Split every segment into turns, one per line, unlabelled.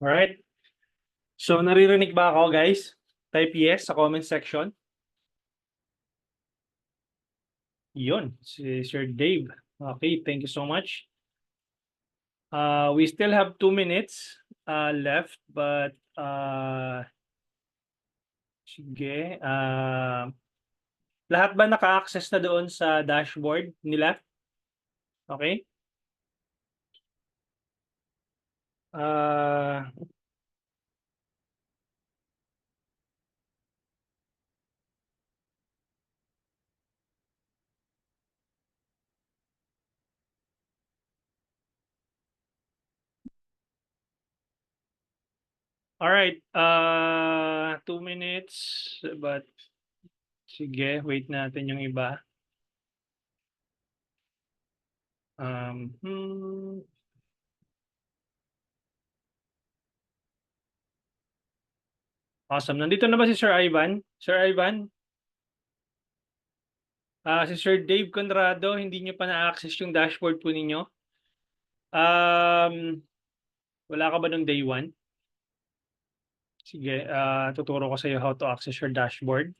Alright. So, naririnig ba ako, guys? Type yes sa comment section. Yun, si Sir Dave. Okay, thank you so much. We still have 2 minutes left, but sige. Lahat ba naka-access na doon sa dashboard nila? Okay? Uh, Alright, 2 minutes, but sige, wait natin yung iba. Um, hmm, Awesome. Nandito na ba si Sir Ivan? Sir Ivan? Si Sir Dave Conrado, hindi niyo pa na-access yung dashboard po ninyo? Wala ka ba nung day 1? Sige, tuturo ko sa iyo how to access your dashboard.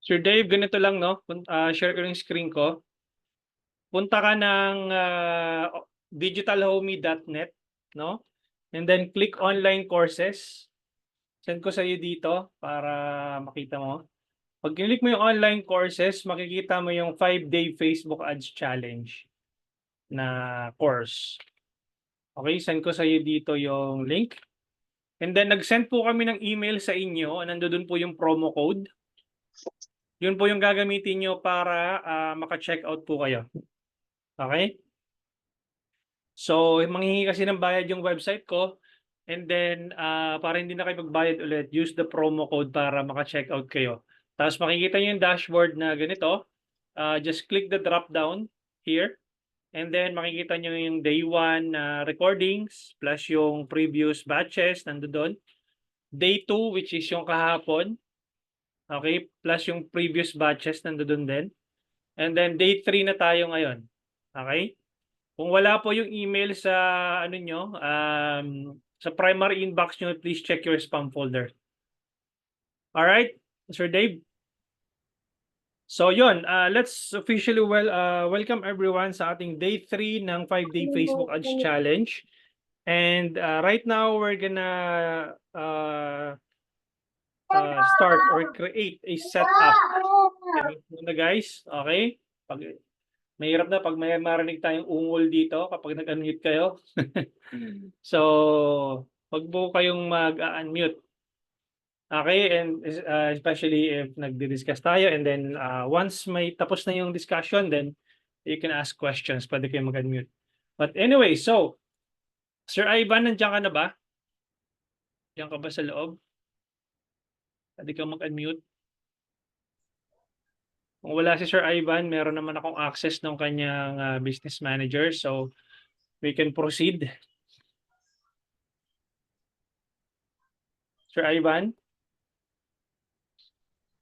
Sir Dave, ganito lang, no? Share ko yung screen ko. Punta ka ng digitalhomey.net, no? And then click online courses. Send ko sa iyo dito para makita mo. Pag click mo yung online courses, makikita mo yung 5-day Facebook Ads Challenge na course. Okay, send ko sa iyo dito yung link. And then nag-send po kami ng email sa inyo. Nandoon po yung promo code. Yun po yung gagamitin nyo para maka-check out po kayo. Okay? So, manghihingi kasi ng bayad yung website ko. And then, para hindi na kayo magbayad ulit, use the promo code para maka-check out kayo. Tapos makikita nyo yung dashboard na ganito. Just click the drop down here. And then makikita nyo yung day 1 recordings plus yung previous batches nandoon. Day 2 which is yung kahapon. Okay, plus yung previous batches nandoon din. And then day 3 na tayo ngayon. Okay? Kung wala po yung email sa ano nyo, sa primary inbox nyo, please check your spam folder. Alright, Sir Dave? So yun, let's officially welcome everyone sa ating day 3 ng 5-day Facebook Ads Challenge. And right now, we're gonna start or create a setup. Okay, muna guys, okay? Mahirap na pag may marinig tayong ungol dito kapag nag-unmute kayo. So, wag po kayong mag-unmute. Okay, and especially if nagdi-discuss tayo and then once may tapos na yung discussion, then you can ask questions. Pwede kayong mag-unmute. But anyway, so, Sir Ivan, nandiyan ka na ba? Diyan ka ba sa loob? Pwede kang mag-unmute. Kung wala si Sir Ivan, meron naman akong access ng kanyang business manager. So, we can proceed. Sir Ivan?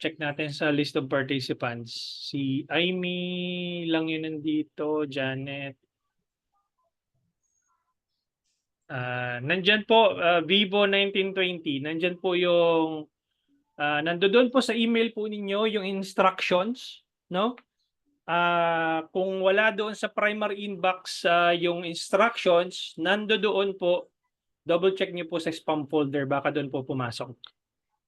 Check natin sa list of participants. Si Amy lang yun nandito, Janet. Nandyan po, Vivo 1920. Nandyan po yung, nandoon po sa email po ninyo yung instructions, no? Kung wala doon sa primary inbox yung instructions, nandoon po, double check niyo po sa spam folder, baka doon po pumasok.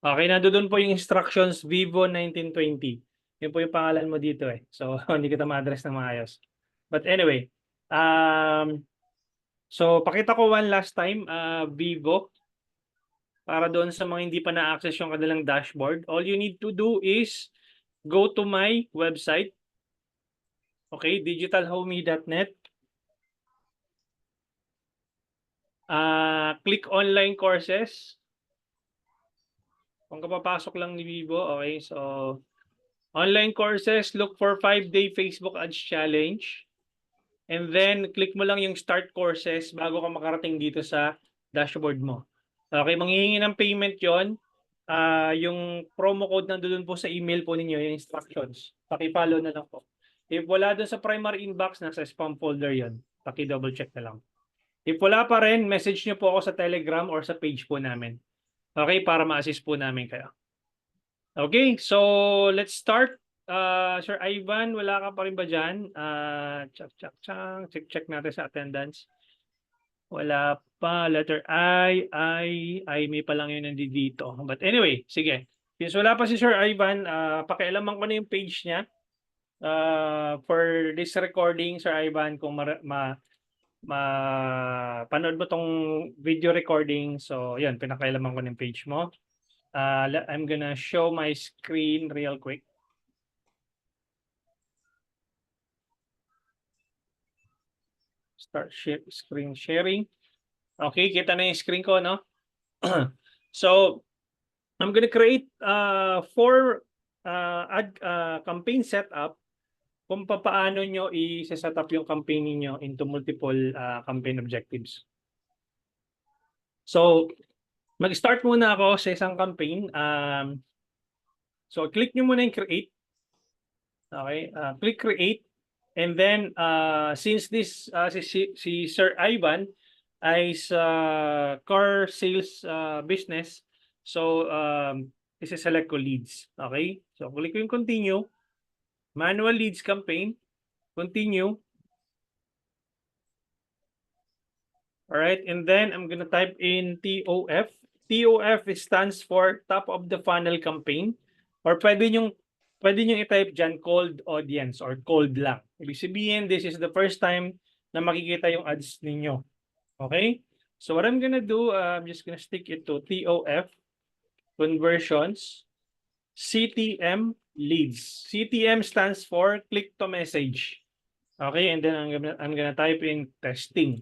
Okay, nandoon po yung instructions Vivo 1920. Yun po yung pangalan mo dito eh. So, hindi kita ma-address na maayos. But anyway, so pakita ko one last time, Vivo, para doon sa mga hindi pa na-access yung kanilang dashboard. All you need to do is go to my website. Okay, digitalhomey.net. Click online courses. Kung kapapasok lang ni Vivo, okay, so online courses, look for 5-day Facebook Ads Challenge. And then, click mo lang yung start courses bago ka makarating dito sa dashboard mo. Okay, manghihingi ng payment yon. yung promo code nandoon po sa email po ninyo, yung instructions. Paki-follow na lang po. If wala doon sa primary inbox, nasa spam folder yon. Paki-double check na lang. If wala pa rin, message nyo po ako sa Telegram or sa page po namin. Okay, para ma-assist po namin kayo. Okay, so let's start. Sir Ivan, wala ka pa rin ba dyan? Check natin sa attendance. Wala pa. Letter I, may pa lang yun nandito. But anyway, sige. Since wala pa si Sir Ivan, pakialaman ko na yung page niya. For this recording, Sir Ivan, kung panood mo tong video recording, so yan, pinakailaman ko ng page mo. I'm gonna show my screen real quick. Start screen sharing. Okay, kita na yung screen ko, no? So, I'm gonna create 4 campaign setup kung paano nyo i-set up yung campaign niyo into multiple campaign objectives. So, mag-start muna ako sa isang campaign. So, click nyo muna yung create. Okay, click create. And then, since this, si Sir Ivan ay sa car sales business, so, isi-select ko leads. Okay, so click ko yung continue. Manual leads campaign. Continue. All right, and then I'm gonna type in TOF. TOF stands for top of the funnel campaign. Or pwede nyo i-type dyan cold audience or cold lang. Ibig sabihin, this is the first time na makikita yung ads ninyo. Okay? So what I'm gonna do, I'm just gonna stick it to TOF, conversions, CTM leads. CTM stands for click to message. Okay, and then I'm gonna type in testing.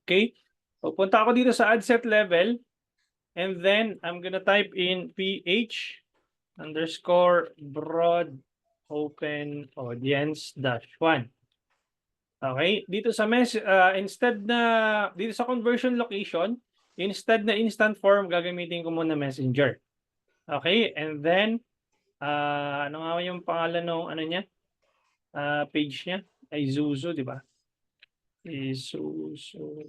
Okay, pupunta ako dito sa ad set level, and then I'm gonna type in PH_broad open audience -1. Okay, dito sa instead na dito sa conversion location, instead na instant form, gagamitin ko muna Messenger. Okay, and then ano nga yung pangalan ng ano niya? Page niya ay Isuzu, di ba? Isuzu.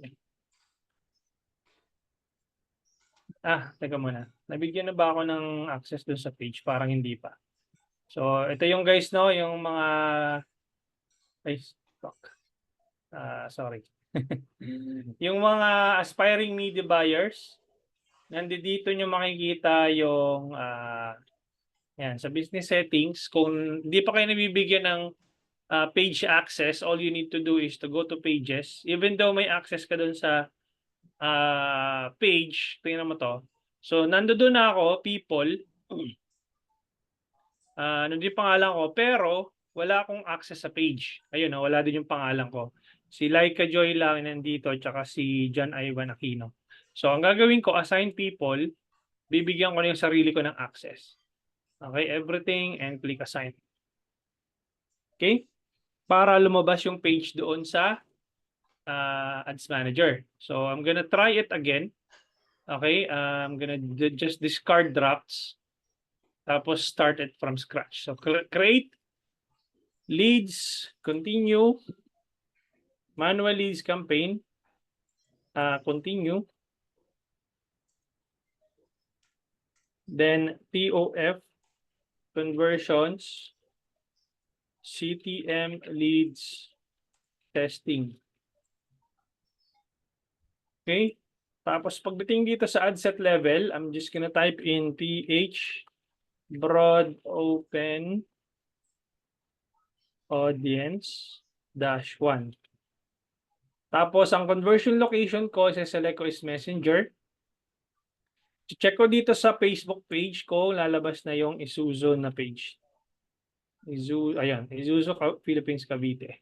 Teka muna. Nabigyan na ba ako ng access dun sa page? Parang hindi pa. So, ito yung guys, no? Yung mga sorry. Yung mga aspiring media buyers, nandito nyo makikita yung yan, sa business settings. Kung hindi pa kayo nabibigyan ng page access, all you need to do is to go to pages. Even though may access ka dun sa page, tingnan mo to. So, nandoon na ako, people. Nandun yung pangalan ko, pero wala akong access sa page. Ayun, wala din yung pangalan ko. Si Laika Joy lang nandito, tsaka si John Ivan Aquino. So, ang gagawin ko, assign people, bibigyan ko na yung sarili ko ng access. Okay, everything, and click assign. Okay? Para lumabas yung page doon sa Ads Manager. So, I'm gonna try it again. Okay, I'm gonna just discard drafts. Tapos start it from scratch. So, create leads, continue, manual leads campaign, continue, then TOF, conversions, CTM leads, testing. Okay, tapos pagdating dito sa ad set level, I'm just gonna type in PH broad open audience -1. Tapos ang conversion location ko, select ko is Messenger. Check ko dito sa Facebook page ko, lalabas na yung Isuzu na page. Isuzu Philippines Cavite.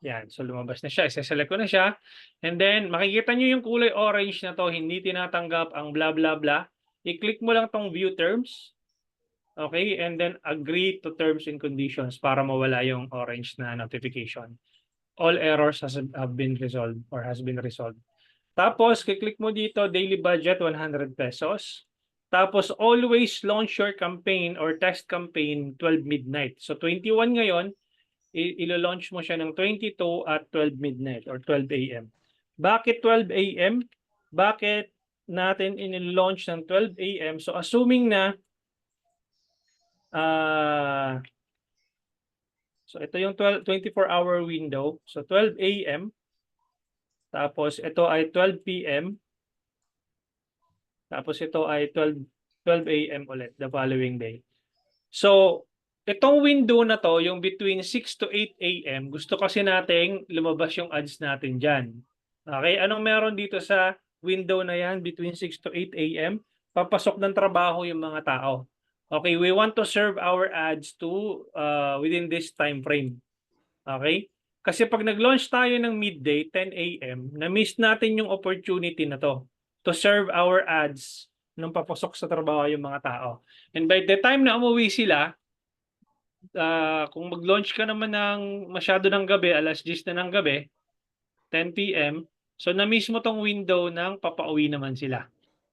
Yan, so lumabas na siya. Select ko na siya. And then, makikita nyo yung kulay orange na to, hindi tinatanggap ang blah blah blah. I-click mo lang tong view terms. Okay, and then agree to terms and conditions para mawala yung orange na notification. All errors have been resolved or has been resolved. Tapos, kiklik mo dito, daily budget, 100 pesos. Tapos always launch your campaign or test campaign 12 midnight. So 21 ngayon, ilo-launch mo siya ng 22 at 12 midnight or 12 a.m. Bakit 12 a.m.? Bakit natin in-launch ng 12 a.m.? So assuming na so ito yung 24-hour window. So 12 a.m. Tapos ito ay 12 p.m. Tapos ito ay 12 a.m. ulit the following day. So, itong window na to, yung between 6 to 8 a.m., gusto kasi nating lumabas yung ads natin dyan. Okay, anong meron dito sa window na yan between 6 to 8 a.m.? Papasok ng trabaho yung mga tao. Okay, we want to serve our ads to within this time frame. Okay? Kasi pag nag-launch tayo ng midday, 10 a.m., na-miss natin yung opportunity na to serve our ads nung papasok sa trabaho yung mga tao. And by the time na umuwi sila, kung mag-launch ka naman ng masyado ng gabi, alas 10 na ng gabi, 10 p.m., so na-miss mo tong window ng papauwi naman sila.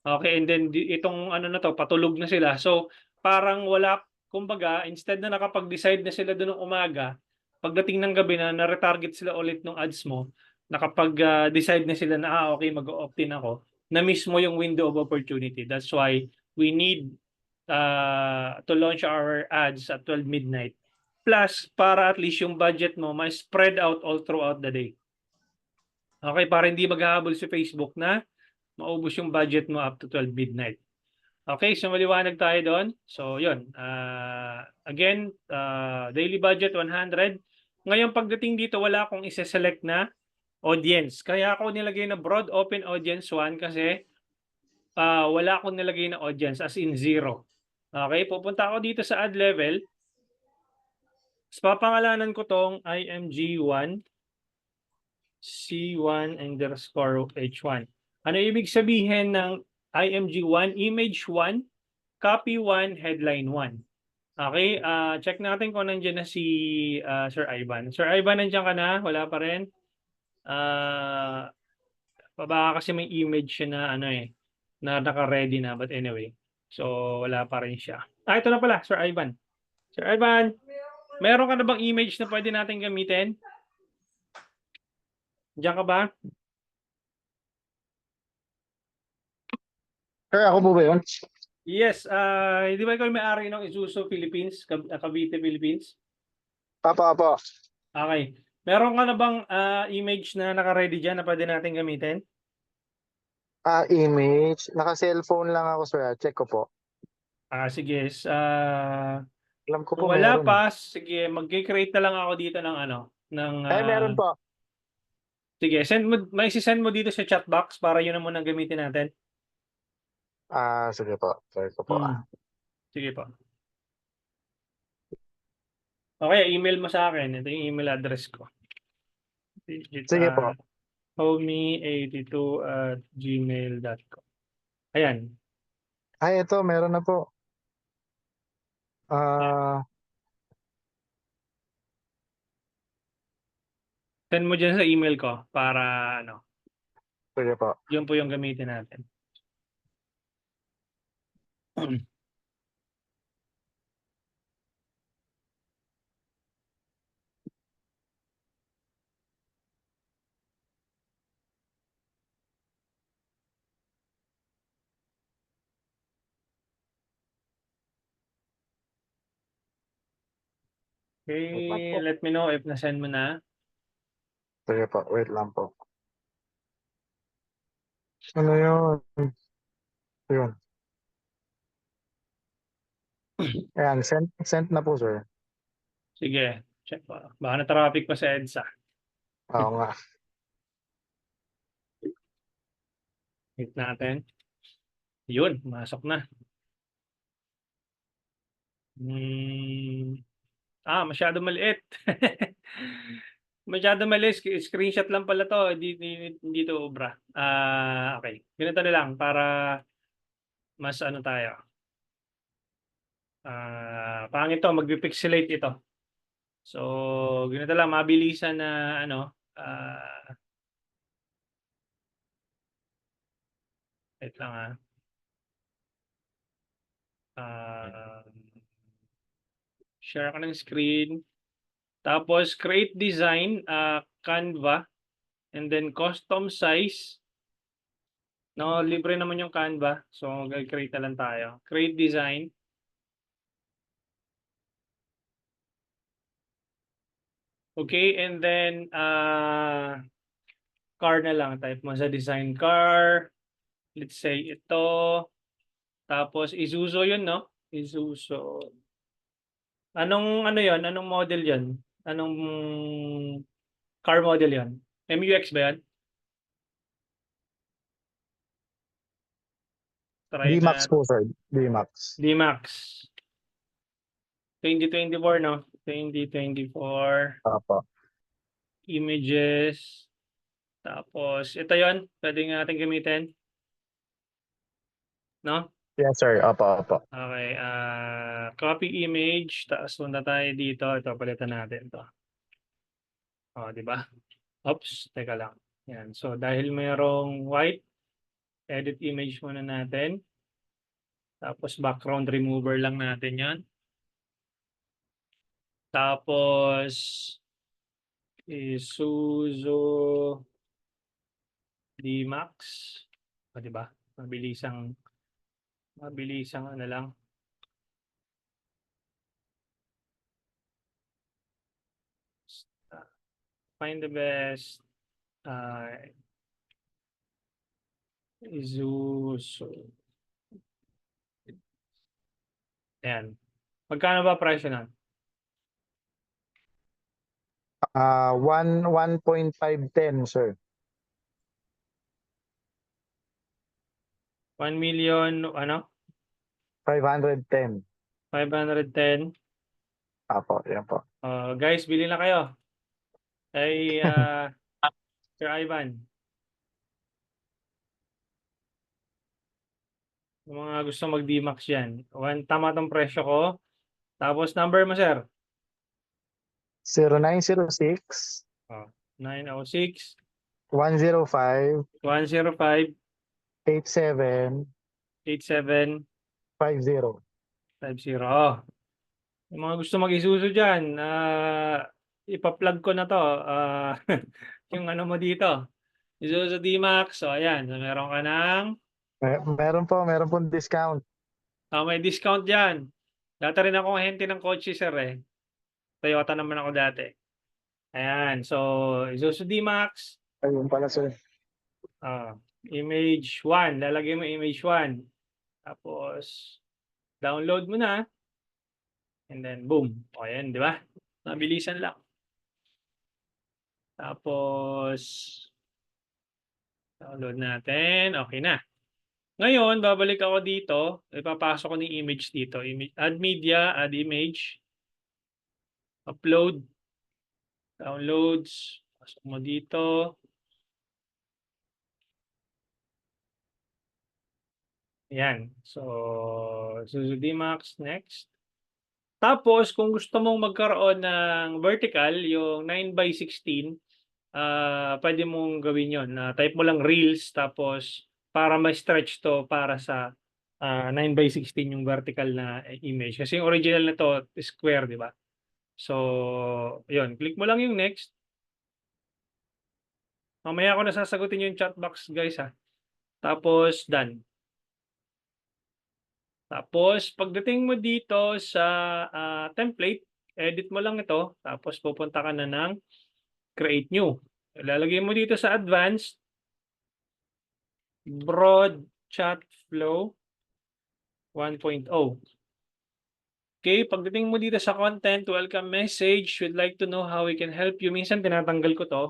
Okay, and then itong ano na to, patulog na sila. So parang wala, kumbaga, instead na nakapag-decide na sila doon ng umaga, pagdating ng gabi na retarget sila ulit ng ads mo, nakapag-decide na sila na okay, mag-opt-in ako, na-miss mo yung window of opportunity. That's why we need to launch our ads at 12 midnight. Plus, para at least yung budget mo ma-spread out all throughout the day. Okay, para hindi maghahabol si Facebook na maubos yung budget mo up to 12 midnight. Okay, so maliwanag tayo doon. So, yun. Again, daily budget 100. Ngayon, pagdating dito, wala akong isa-select na audience. Kaya ako nilagay na broad open audience 1 kasi wala akong nilagay na audience as in 0. Okay, pupunta ako dito sa ad level. Papangalanan ko tong IMG1 C1_H1. Ano ibig sabihin ng IMG1? Image 1, copy 1, headline 1. Okay, check natin kung nandiyan na si Sir Ivan. Sir Ivan, nandiyan ka na? Wala pa rin? Baka kasi may image siya na ano na naka-ready na, but anyway. So wala pa rin siya. Ito na pala, Sir Ivan. Sir Ivan, meron ka na bang image na pwede natin gamitin? Diyan ka ba?
Sir, ako po ba yun?
Yes, di ba ikaw yung may-ari ng Isuzu Philippines, Cavite, Philippines?
Papa.
Okay. Meron ka na bang image na naka-ready dyan na pwede natin gamitin?
Image. Naka-cellphone lang ako, sir. Check ko po.
Sige.
Alam ko po
Kung wala
meron.
pa, sige, mag-create na lang ako dito ng ano, ng
Meron po.
sige, may send mo dito sa chat box para yun na muna ang gamitin natin.
Sige po. Sorry ko po.
Sige po. Okay, email mo sa akin. Ito yung email address ko.
Sige po.
homie82@gmail.com. Ayan.
Ito. Meron na po.
Send mo dyan sa email ko para ano.
Sige po.
Yun po yung gamitin natin. Okay, let me know if na-send mo na.
Sige po. Wait lang po. Ano yun? Yun. Ayan. Sent na po, sir.
Sige, check po. Baka na-traffic pa sa EDSA.
Oo nga.
Wait natin. Yun, masok na. Masyado maliit. Masyado maliit. Screenshot lang pala to. Hindi to obra. Okay. Ganito na lang para mas ano tayo. Pangit to. Magpipixelate ito. So, ganito lang. Mabilisan na ano. Wait lang Share ka ng screen. Tapos, create design, Canva. And then, custom size. No, libre naman yung Canva. So, mag-create na lang tayo. Create design. Okay, and then, car na lang. Type mo sa design car. Let's say ito. Tapos, Isuzu yun, no? Isuzu. Anong ano yon? Anong model yon? Anong car model yon? MUX ba yan? Try
D-Max
na.
po, sir. D-Max.
D-Max. 2024, no? 2024.
Opo.
Images. Tapos, ito yon. Pwede nga natin gamitin. No?
Yes, sir. Opo, opo.
Okay. Copy image. Tapos, punta tayo dito. Ito, palitan natin to. O, di ba? Oops. Teka lang. Yan. So, dahil mayroong white, edit image muna natin. Tapos, background remover lang natin yan. Tapos, Isuzu D-Max. O, diba? Mabilisang ano lang. Find the best Isuzu. Ayan. Magkano ba presyo nun?
1.510, sir.
1 million, ano?
510.
510.
Apo, yan po.
Guys, bili na kayo. Ay, Sir Ivan. Yung mga gusto mag D-Max yan. Tama tong presyo ko. Tapos number mo, sir.
0906
906
105
105
87
87
50.
50. Yung mga gusto mag-Isuzu dyan, ipa-plug ko na to. Yung ano mo dito. Isuzu D-Max. So, ayan. So, meron ka ng
Meron pong discount.
may discount dyan. Dati rin ako ahente ng kotse, sir eh. Toyota naman ako dati. Ayan. So, Isuzu D-Max.
Ayun pala, sir.
Image 1. Lalagay mo image 1. Tapos, download mo na. And then, boom. O, ayan, di ba? Mabilisan lang. Tapos, download natin. Okay na. Ngayon, babalik ako dito. Ipapasok ko ng image dito. Add media, add image. Upload. Downloads. Pasok mo dito. Ayan. So, Isuzu D-Max. Next. Tapos, kung gusto mong magkaroon ng vertical, yung 9x16, pwede mong gawin yon. Type mo lang Reels, tapos para ma-stretch to para sa 9x16 yung vertical na image. Kasi yung original na to, square, di ba? So, yun. Click mo lang yung next. Mamaya ko na sasagutin yung chat box, guys, ha. Tapos, done. Tapos, pagdating mo dito sa template, edit mo lang ito. Tapos, pupunta ka na ng create new. Ilalagay mo dito sa advanced, broad chat flow 1.0. Okay, pagdating mo dito sa content, welcome message, would like to know how we can help you. Minsan tinatanggal ko to.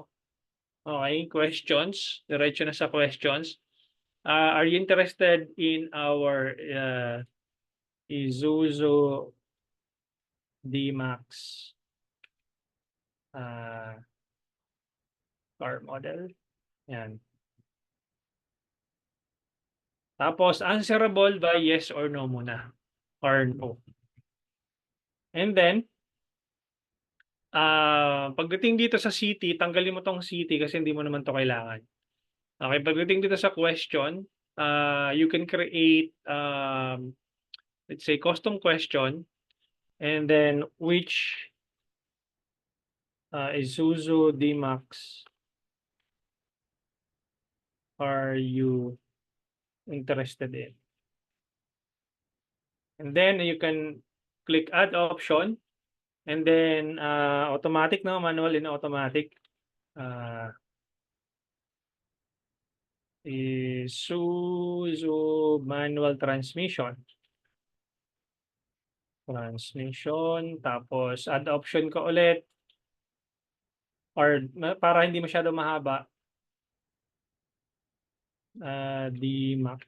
Okay, questions. Diretso na sa questions. Are you interested in our Isuzu D-Max car model? Yan. Tapos, answerable by yes or no muna. Or no. And then, pagdating dito sa city, tanggalin mo tong city kasi hindi mo naman to kailangan. Okay, pagdating dito sa question, you can create let's say custom question, and then which Isuzu D-Max are you interested in? And then you can click add option, and then automatic na manual and automatic. Isuzu manual transmission. Tapos add option ka ulit, or para hindi masyado mahaba, D-Max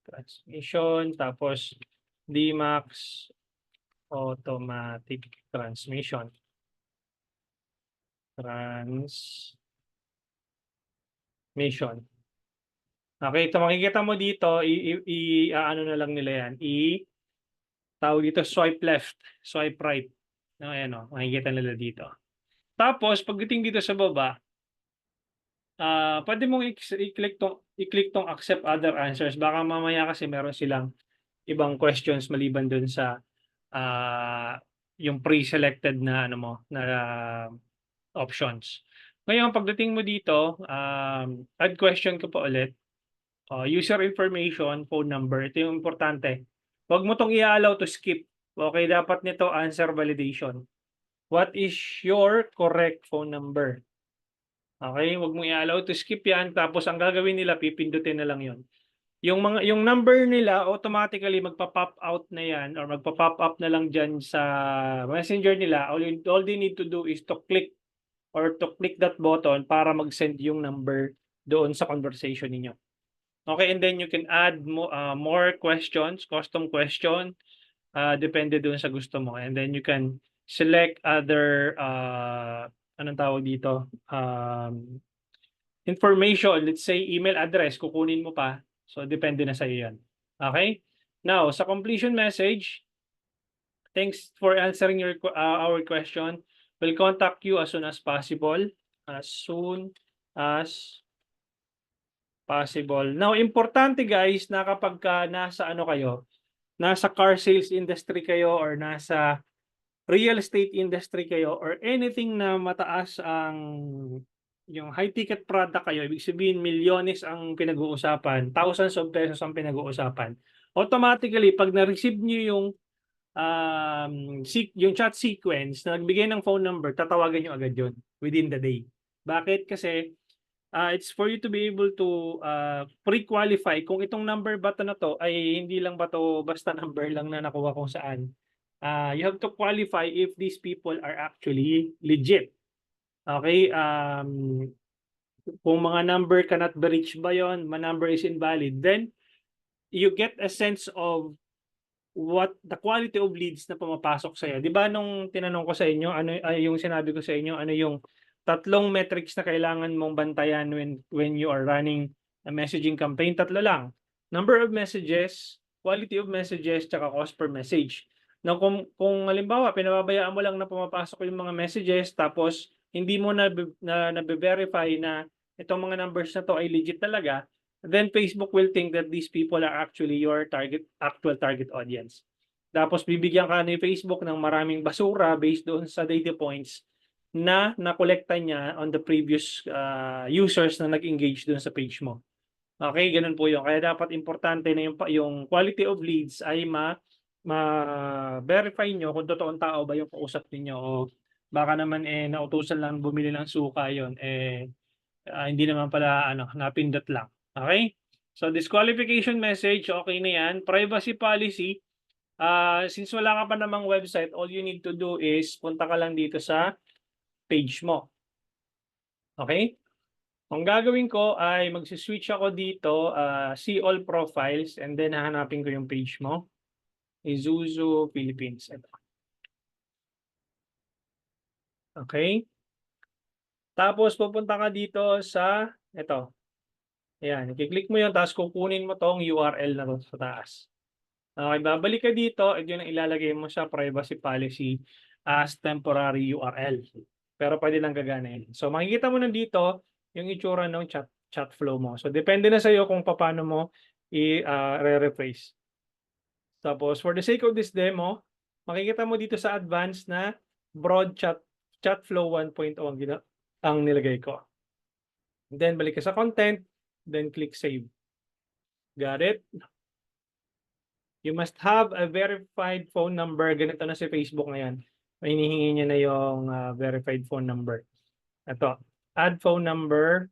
transmission, tapos D-Max automatic transmission. Okay, ito makikita mo dito, ano na lang nila yan, tawag dito swipe left, swipe right. No, ayan o, makikita nila dito. Tapos, pagdating dito sa baba, pwede mong i-click tong accept other answers. Baka mamaya kasi meron silang ibang questions maliban dun sa yung pre-selected na ano mo na options. Ngayon, pagdating mo dito, add question ka pa ulit. User information, phone number. Ito yung importante. Huwag mo tong i-allow to skip. Okay, dapat nito answer validation. What is your correct phone number? Okay, huwag mo i-allow to skip yan. Tapos ang gagawin nila, pipindutin na lang yon. Yung number nila, automatically magpa-pop out na yan or magpa-pop up na lang dyan sa messenger nila. All they need to do is to click that button para mag-send yung number doon sa conversation ninyo. Okay, and then you can add more questions, custom question, depende doon sa gusto mo. And then you can select other, anong tawag dito, information, let's say email address, kukunin mo pa. So, depende na sa iyo yan. Okay? Now, sa completion message, thanks for answering our question. We'll contact you as soon as possible. As soon as possible. Now, importante guys, na kapag nasa ano kayo, nasa car sales industry kayo or nasa real estate industry kayo or anything na mataas ang yung high ticket product kayo, ibig sabihin milyones ang pinag-uusapan, thousands of pesos ang pinag-uusapan. Automatically, pag na-receive niyo yung chat sequence na nagbigay ng phone number, tatawagan niyo agad yon within the day. Bakit? Kasi it's for you to be able to pre-qualify kung itong number ba to na to ay hindi lang ba to basta number lang na nakuha kung saan. You have to qualify if these people are actually legit. Okay? Kung mga number cannot be reached ba yon, my number is invalid, then you get a sense of what the quality of leads na pumapasok sa'yo. Di ba nung tinanong ko sa inyo, ano yung sinabi ko sa inyo, ano yung tatlong metrics na kailangan mong bantayan when you are running a messaging campaign? Tatlo lang. Number of messages, quality of messages, tsaka cost per message. Now, kung halimbawa, pinababayaan mo lang na pumapasok yung mga messages, tapos hindi mo na-verify na itong mga numbers na to ay legit talaga, then Facebook will think that these people are actually your actual target audience. Tapos bibigyan ka ni Facebook ng maraming basura based doon sa data points na nakolekta niya on the previous users na nag-engage doon sa page mo. Okay, ganun po yun. Kaya dapat importante na yung quality of leads ay ma-verify nyo kung totoong tao ba yung kausap ninyo o baka naman nautusan lang bumili ng suka yon hindi naman pala napindot lang. Okay? So disqualification message, okay na yan. Privacy policy, since wala ka pa namang website, all you need to do is punta ka lang dito sa page mo. Okay? Ang gagawin ko ay magsiswitch ako dito, see all profiles, and then hahanapin ko yung page mo. Isuzu Philippines. Ito. Okay? Tapos pupunta ka dito sa ito. Ayan, i-click mo yun, tapos kukunin mo tong URL na to sa taas. Okay, babalik ka dito, at yun ang ilalagay mo sa privacy policy as temporary URL. Pero pwede lang gagana yun. So makikita mo nandito yung itsura ng chat flow mo. So depende na sa iyo kung paano mo i-rephrase. Tapos, for the sake of this demo, makikita mo dito sa advanced na broad chat flow 1.0 ang nilagay ko. Then, balik ka sa content, then click save. Got it? You must have a verified phone number. Ganito na si Facebook ngayon. May hinihingi niya na yung verified phone number. Ito, add phone number.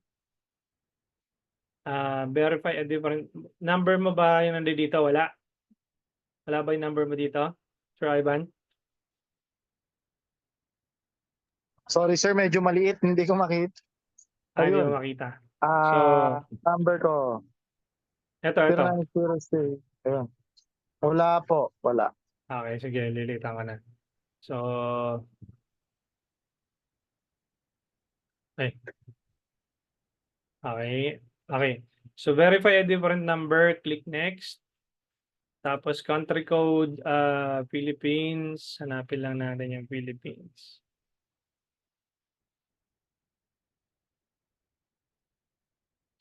Verify a different number mo ba yung nandito? Wala. Wala ba yung number mo dito? Sir Ivan?
Sorry sir, medyo maliit. Hindi ko makita.
Hindi
Ayun.
mo makita.
Number ko.
Ito.
0906. Ayun. Wala po. Wala.
Okay, sige, lilitan ko na. So, okay. So, verify a different number. Click next. Tapos, country code, Philippines. Hanapin lang natin yung Philippines.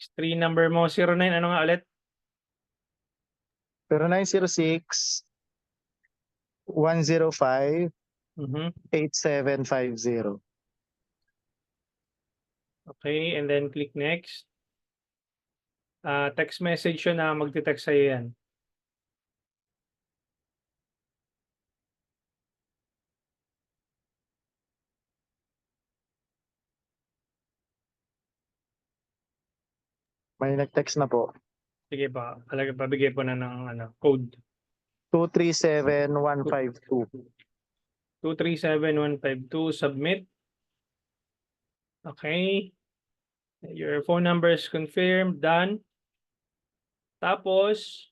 Street number mo, 09, ano nga ulit?
0906 105 8750.
Okay, and then click next. Text message yun na magte-text sa'yo yan.
May nag-text na po.
Sige pa, pabigay po na ng code.
237152.
237152, submit. Okay. Your phone number is confirmed, done. Tapos,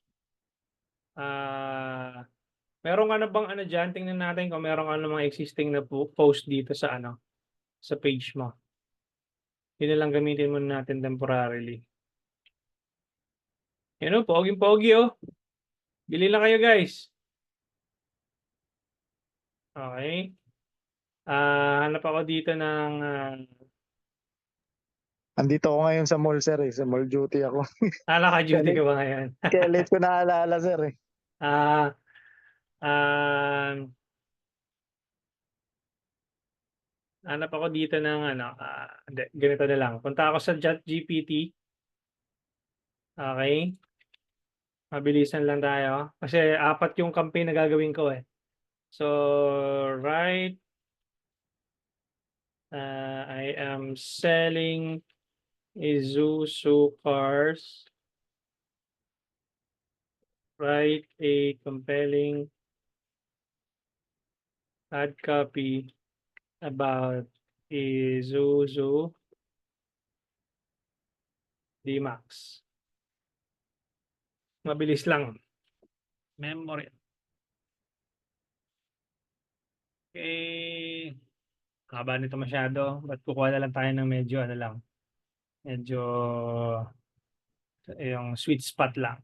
meron ka na bang dyan? Tingnan natin kung meron ka na mga existing na post dito sa sa page mo. Yun na lang gamitin muna natin temporarily. Yan o, pogi oh. Bili lang kayo guys. Okay. Hanap ako dito ng
Andito ako ngayon sa mall sir eh. Sa mall duty ako.
naka-duty ka ba ngayon?
Kaya late ko naalala sir eh.
Hanap ako dito ng ganito na lang. Punta ako sa ChatGPT. Okay. Mabilisan lang tayo. Kasi 4 yung campaign na gagawin ko eh. So, right. I am selling Isuzu cars. Write a compelling ad copy about Isuzu D-Max. Mabilis lang. Memory. Okay. Haba nito masyado. Ba't kukuha na lang tayo ng medyo medyo yung sweet spot lang.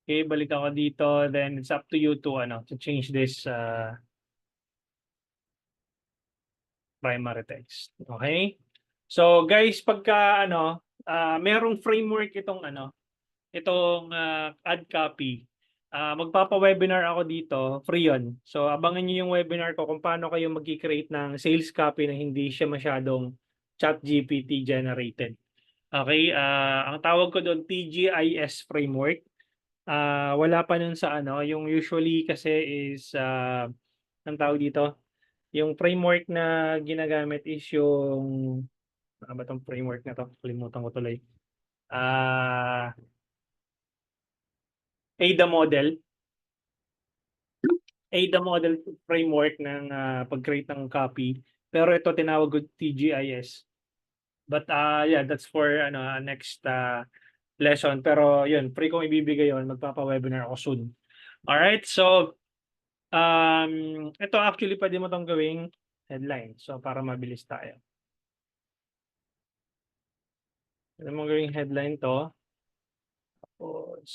Okay, balik ako dito. Then it's up to you to change this primary text. Okay? So guys, pagka merong framework itong ad copy, magpapa-webinar ako dito, free yun. So abangan niyo yung webinar ko kung paano kayo mag-create ng sales copy na hindi siya masyadong ChatGPT generated. Okay, ang tawag ko doon TGIS framework. Wala pa nun sa yung usually kasi is ang tawag dito, yung framework na ginagamit is yung ano ba tong framework na to? Kalimutan ko tuloy. ADA model. ADA model framework ng pag-create ng copy. Pero ito tinawag ko TGIS. But yeah, that's for next lesson. Pero yun, free kong ibibigay yun. Magpapa-webinar ako soon. Alright, so ito actually pwede mo tong gawing headline. So para mabilis tayo. Pwede mo gawing headline to. Tapos,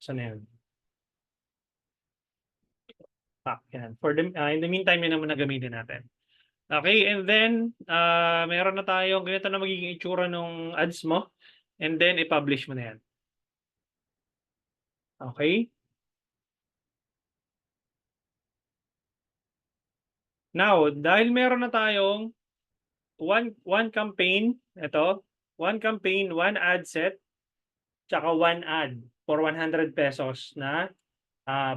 saan na yun? Yan. In the meantime, yun naman na gamitin natin. Okay, and then, meron na tayong ganito na magiging itsura ng ads mo. And then, i-publish mo na yan. Okay? Now, dahil meron na tayong one campaign, ito, one campaign, one ad set, tsaka one ad for 100 pesos na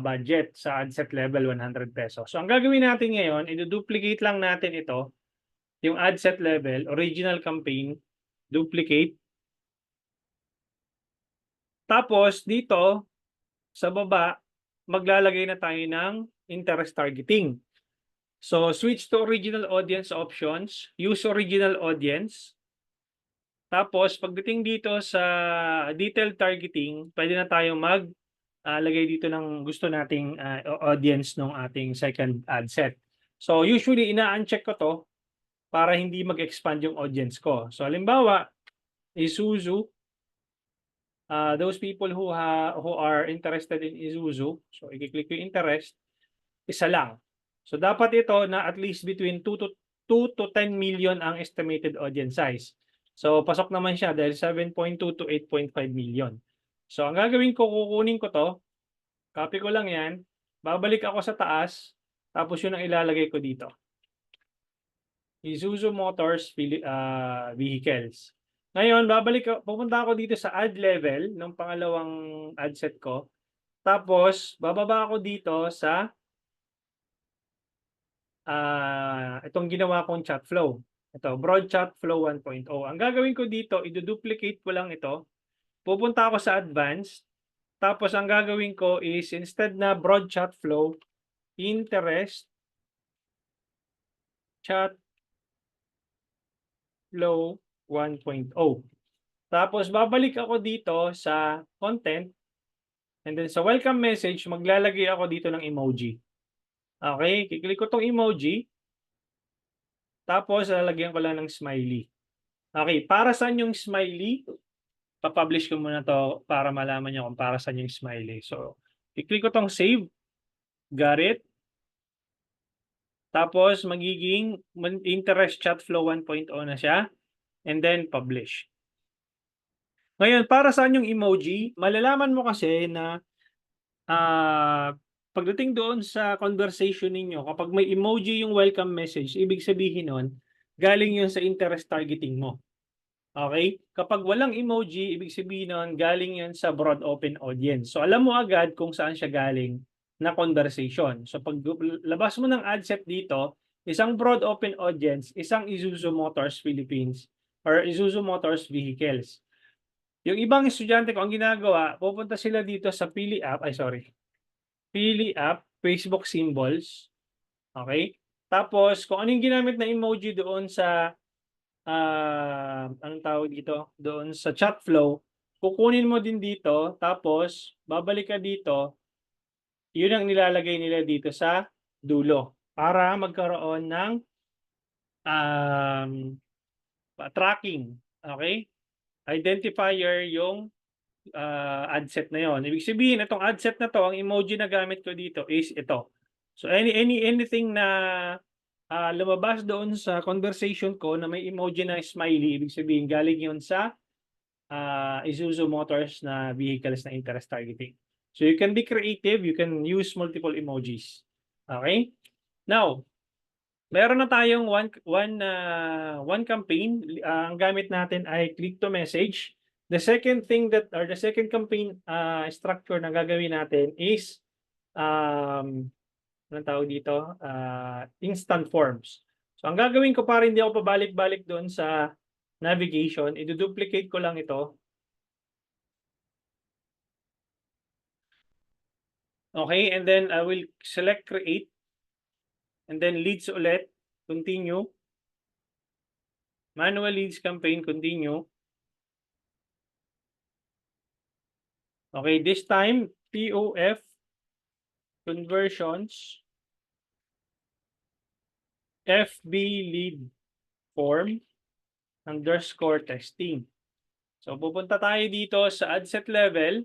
budget sa ad set level 100 pesos. So ang gagawin natin ngayon, i-duplicate lang natin ito, yung ad set level, original campaign, duplicate. Tapos dito sa baba, maglalagay na tayo ng interest targeting. So switch to original audience options, use original audience. Tapos pagdating dito sa detailed targeting, pwede na tayong lagay dito ng gusto nating audience ng ating second ad set. So usually ina-uncheck ko to para hindi mag-expand yung audience ko. So halimbawa, Isuzu, those people who are interested in Isuzu, so i-click yung interest, isa lang. So dapat ito na at least between 2 to 10 million ang estimated audience size. So pasok naman siya dahil 7.2 to 8.5 million. So ang gagawin ko, kukunin ko to, copy ko lang yan, babalik ako sa taas, tapos yun ang ilalagay ko dito. Isuzu Motors vehicles. Ngayon, pupunta ako dito sa ad level ng pangalawang ad set ko. Tapos, bababa ako dito sa itong ginawa kong chat flow. Ito, broad chat flow 1.0. Ang gagawin ko dito, i-duplicate ko lang ito. Pupunta ako sa advanced. Tapos, ang gagawin ko is instead na broad chat flow, interest chat flow 1.0. Tapos, babalik ako dito sa content. And then, sa welcome message, maglalagay ako dito ng emoji. Okay, kiklik ko tong emoji. Tapos, lalagyan ko lang ng smiley. Okay, para saan yung smiley? Pa-publish ko muna to para malaman nyo kung para saan yung smiley. So, kiklik ko tong save. Got it? Tapos, magiging interest chat flow 1.0 na siya. And then, publish. Ngayon, para saan yung emoji? Malalaman mo kasi na pagdating doon sa conversation ninyo, kapag may emoji yung welcome message, ibig sabihin nun, galing yun sa interest targeting mo. Okay? Kapag walang emoji, ibig sabihin nun, galing yun sa broad open audience. So, alam mo agad kung saan siya galing na conversation. So, pag labas mo ng ad set dito, isang broad open audience, isang Isuzu Motors Philippines or Isuzu Motors Vehicles. Yung ibang estudyante ko, ang ginagawa, pupunta sila dito sa Pili App, Pili App, Facebook symbols. Okay? Tapos, kung anong ginamit na emoji doon sa, anong tawag dito? Doon sa chat flow, kukunin mo din dito, tapos, babalik ka dito, yun ang nilalagay nila dito sa dulo para magkaroon ng tracking. Okay? Identifier yung ad set na yon. Ibig sabihin, itong ad set na to, ang emoji na gamit ko dito is ito. So anything na lumabas doon sa conversation ko na may emoji na smiley, ibig sabihin galing yun sa Isuzu Motors na vehicles na interest targeting. So you can be creative, you can use multiple emojis. Okay? Now, meron na tayong one campaign. Ang gamit natin ay click to message. The second thing the second campaign structure na gagawin natin is anong tawag dito? Instant forms. So ang gagawin ko para hindi ako pabalik-balik doon sa navigation, i-duplicate ko lang ito. Okay, and then I will select create. And then leads ulit, continue. Manual leads campaign, continue. Okay, this time, POF, conversions, FB lead form, _ testing. So, pupunta tayo dito sa ad set level.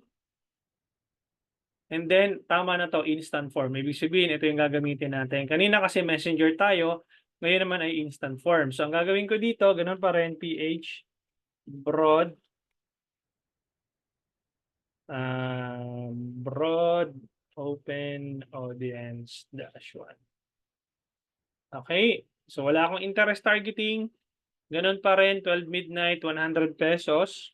And then, tama na to, instant form. Ibig sabihin, ito yung gagamitin natin. Kanina kasi messenger tayo, ngayon naman ay instant form. So, ang gagawin ko dito, ganun pa rin, PH, broad, Broad open audience -1. Okay. So wala akong interest targeting. Ganun pa rin, 12 midnight, 100 pesos.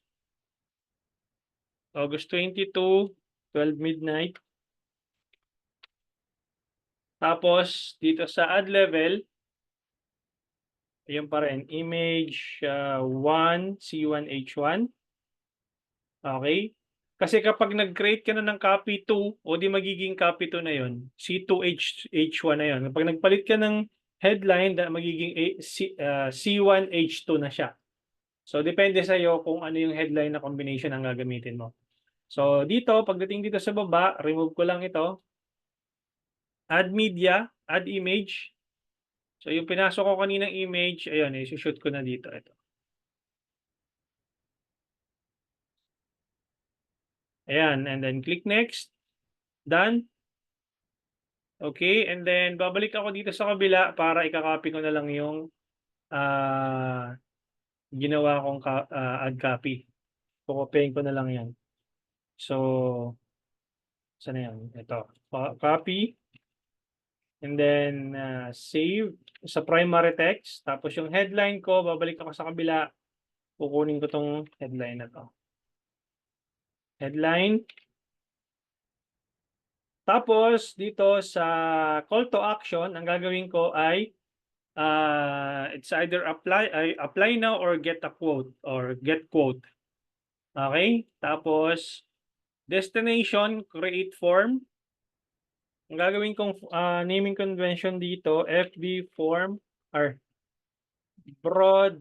August 22, 12 midnight. Tapos, dito sa ad level, ayun pa rin, image 1, C1H1. Okay? Kasi kapag nag-create ka na ng copy 2, o di magiging copy 2 na yun, C2H1 na yun. Kapag nagpalit ka ng headline, magiging C1H2 na siya. So, depende sa iyo kung ano yung headline na combination ang gagamitin mo. So, dito, pagdating dito sa baba, remove ko lang ito. Add media, add image. So, yung pinasok ko kaninang image, ayun, i-shoot ko na dito. Ito. Ayan, and then click next. Done. Okay, and then babalik ako dito sa kabila para ikakopy ko na lang yung ginawa kong add copy. Kukopyahin ko na lang yan. So, saan na yan? Ito. Copy. And then, save sa primary text. Tapos yung headline ko, babalik ako sa kabila. Kukunin ko tong headline na to. Headline. Tapos, dito sa call to action, ang gagawin ko ay it's either apply now or get a quote or get quote. Okay? Tapos, destination, create form. Ang gagawin kong naming convention dito, FB form or broad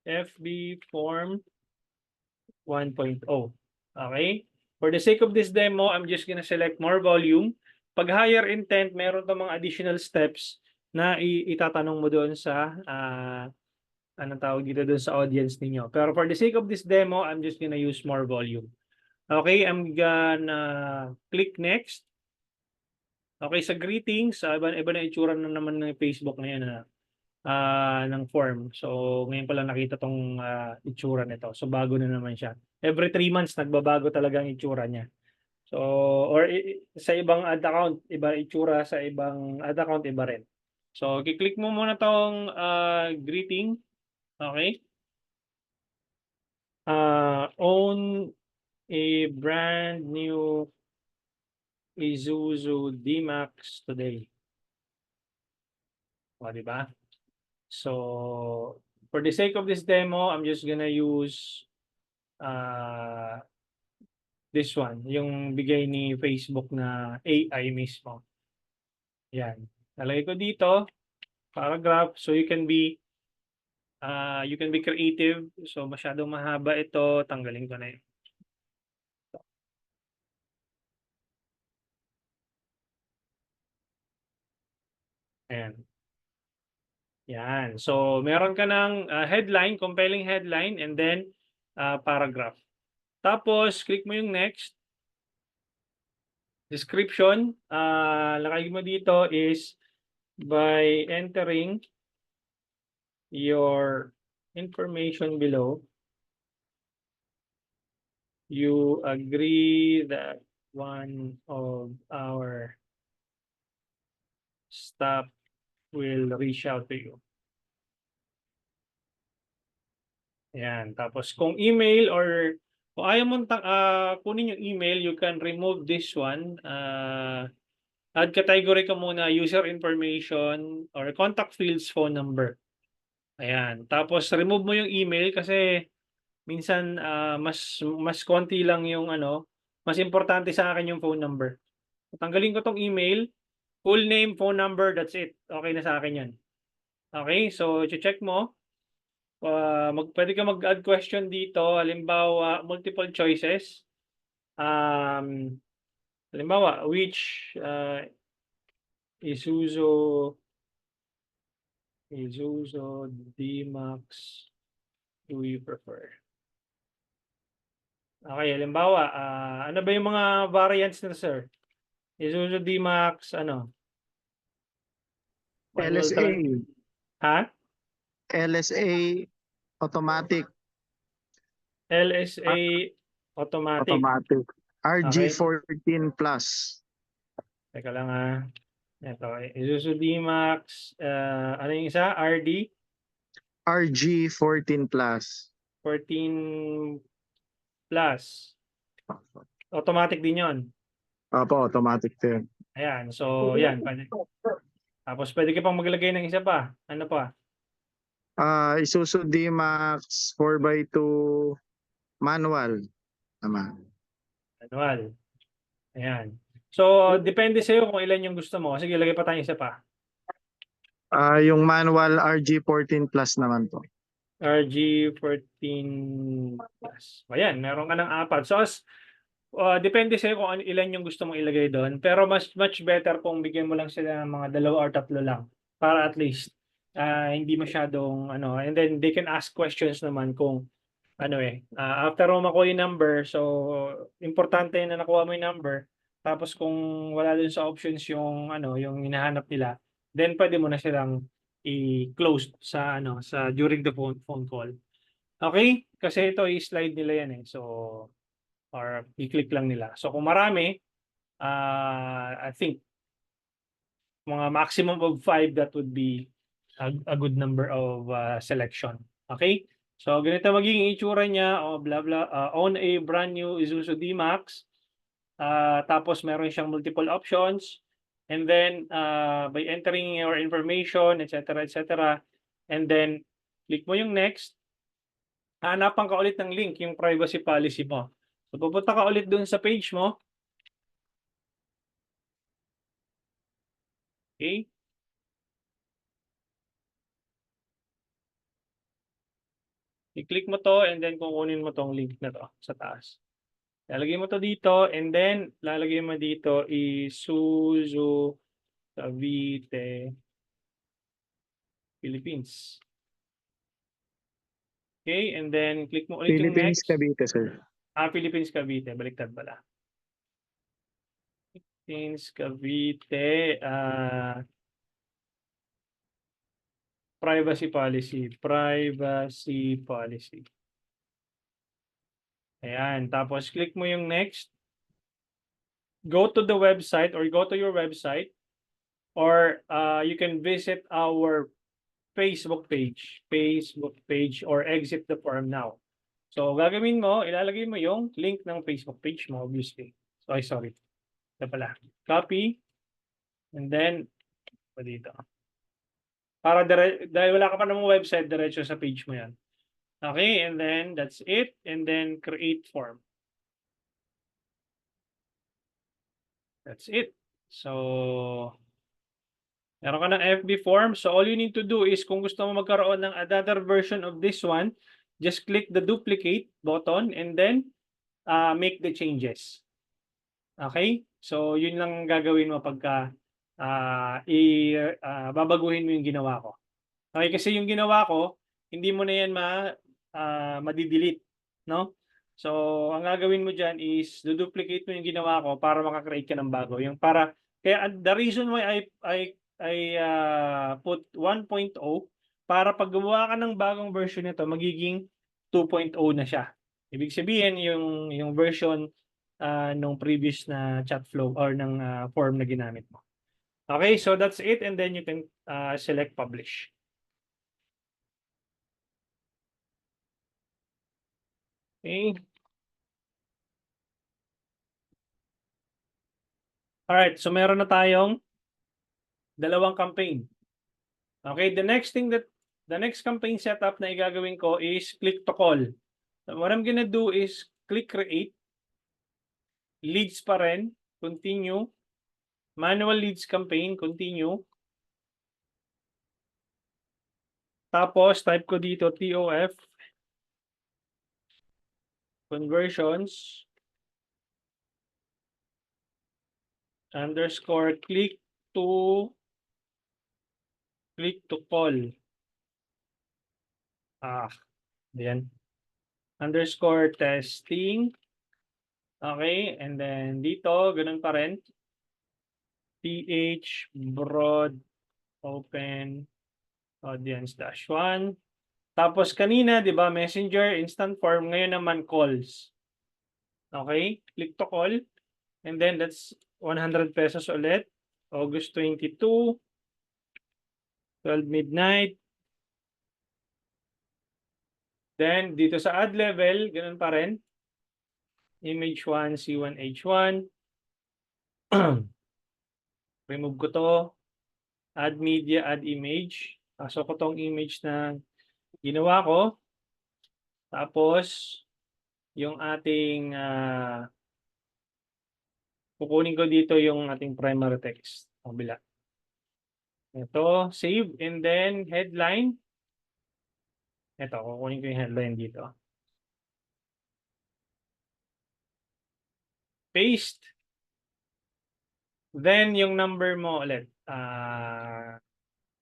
FB form 1.0. Okay? For the sake of this demo, I'm just gonna select more volume. Pag higher intent, meron to mga additional steps na itatanong mo doon sa anong tawag dito doon sa audience ninyo. Pero for the sake of this demo, I'm just gonna use more volume. Okay, I'm gonna click next. Okay, sa greetings, iba na itsura na naman ng Facebook ngayon ng form. So, ngayon pa lang nakita tong itsura nito. So, bago na naman siya. Every 3 months, nagbabago talaga ang itsura niya. So, or sa ibang ad account, iba itsura, sa ibang ad account, iba rin. So, kiklik mo muna tong greeting. Okay? Own a brand new Isuzu D-Max today. O, diba? So, for the sake of this demo, I'm just gonna use this one, yung bigay ni Facebook na AI mismo. Yan. Nalagay ko dito, paragraph, so you can be creative. So, masyadong mahaba ito, tanggalin ko na yun. Ayan. Yan. So, meron ka ng headline, compelling headline, and then paragraph. Tapos, click mo yung next. Description, lagay mo dito is by entering your information below, you agree that one of our staff will reach out to you. Ayan. Tapos kung email or kung ayaw mo kunin yung email, you can remove this one. Add category ka muna, user information or contact fields, phone number. Ayan. Tapos remove mo yung email kasi minsan mas konti lang yung mas importante sa akin yung phone number. Tanggalin ko tong email, full name, phone number, that's it. Okay na sa akin yan. Okay, so check mo. Pwede ka mag-add question dito, halimbawa multiple choices. Halimbawa, which Isuzu D-Max do you prefer? Okay, halimbawa, ano ba yung mga variants na, sir? Isuzu D-Max,
LSA,
Ha?
LSA automatic.
LSA Automatic.
automatic.
Okay.
RG14 Plus.
Teka lang Ito, Isuzu D-Max. Ano yung isa? RD?
RG14 Plus.
14 Plus. Automatic din yon.
Opo, automatic din.
Ayan. So, yan. Tapos, pwede ka pang maglagay ng isa pa. Ano pa?
Isuzu D-Max 4x2 manual naman.
Manual. Ayan. So, depende sa'yo kung ilan yung gusto mo. Sige, lagay pa tayo isa pa.
Yung manual RG14 Plus naman po.
RG14 Plus. Ayan, meron ka ng apat. So, depende sa'yo kung ilan yung gusto mong ilagay doon. Pero much better kung bigyan mo lang sila ng mga 2 or 3 lang. Para at least, hindi masyadong, and then they can ask questions naman kung, after mo makuha yung number, so, importante na nakuha mo yung number. Tapos kung wala dun sa options yung, yung hinahanap nila, then pwede mo na silang i-close sa during the phone call. Okay? Kasi ito i-slide nila yan So, or i-click lang nila. So kung marami, I think mga maximum of 5, that would be a good number of selection. Okay? So ganito magiging itsura niya, blah blah, own a brand new Isuzu D-Max. Tapos meron siyang multiple options, and then by entering your information, etc., etc., and then click mo yung next, hanapan ka ulit ng link, yung privacy policy mo. So pupunta ka ulit dun sa page mo. Okay? I-click mo to, and then kukunin mo tong link na to sa taas. Lalagay mo to dito, and then lalagay mo dito Isuzu Cavite, Philippines. Okay, and then click mo ulit yung
Philippines,
next.
Cavite, sir.
Philippines, Cavite. Baliktad pala. Philippines, Cavite. Privacy policy. Privacy policy. Ayan. Tapos, click mo yung next. Go to the website or go to your website, or you can visit our Facebook page, or exit the form now. So, gagawin mo, ilalagay mo yung link ng Facebook page mo, obviously. So, sorry. Ito pala. Copy. And then, dito. Para dahil wala ka pa namang website, diretso sa page mo yan. Okay, and then that's it. And then create form. That's it. So, meron ka ng FB form. So, all you need to do is kung gusto mo magkaroon ng another version of this one, just click the duplicate button and then make the changes. Okay? So, yun lang gagawin mo pagka babaguhin mo yung ginawa ko. Okay, kasi yung ginawa ko, hindi mo na yan madidelete, no? So, ang gagawin mo dyan is duplicate mo yung ginawa ko para makakreate ka ng bago. Kaya the reason why I put 1.0, para pag gumawa ka ng bagong version nito, magiging 2.0 na siya. Ibig sabihin, yung version nung previous na chat flow or ng form na ginamit mo. Okay, so that's it, and then you can select publish. Okay. Alright, so meron na tayong 2 campaign. Okay, the next campaign setup na igagawin ko is click to call. So what I'm gonna do is click create, leads pa rin, continue, manual leads campaign, continue. Tapos type ko dito TOF, conversions, underscore click to call. Ayan. Underscore testing. Okay, and then dito, ganun pa rin. PH broad open audience -1. Tapos kanina, di ba, messenger, instant form, ngayon naman calls. Okay? Click to call. And then that's 100 pesos ulit. August 22, 12 midnight. Then dito sa ad level, ganun pa rin. Image 1, C1, H1. Remove ko to. Add media, add image. Pasok ko tong image na ginawa ko. Tapos, yung ating, kukunin ko dito yung ating primary text. Kabila. Ito, save, and then headline. Ito, kukunin ko yung headline dito. Paste. Then, yung number mo ulit.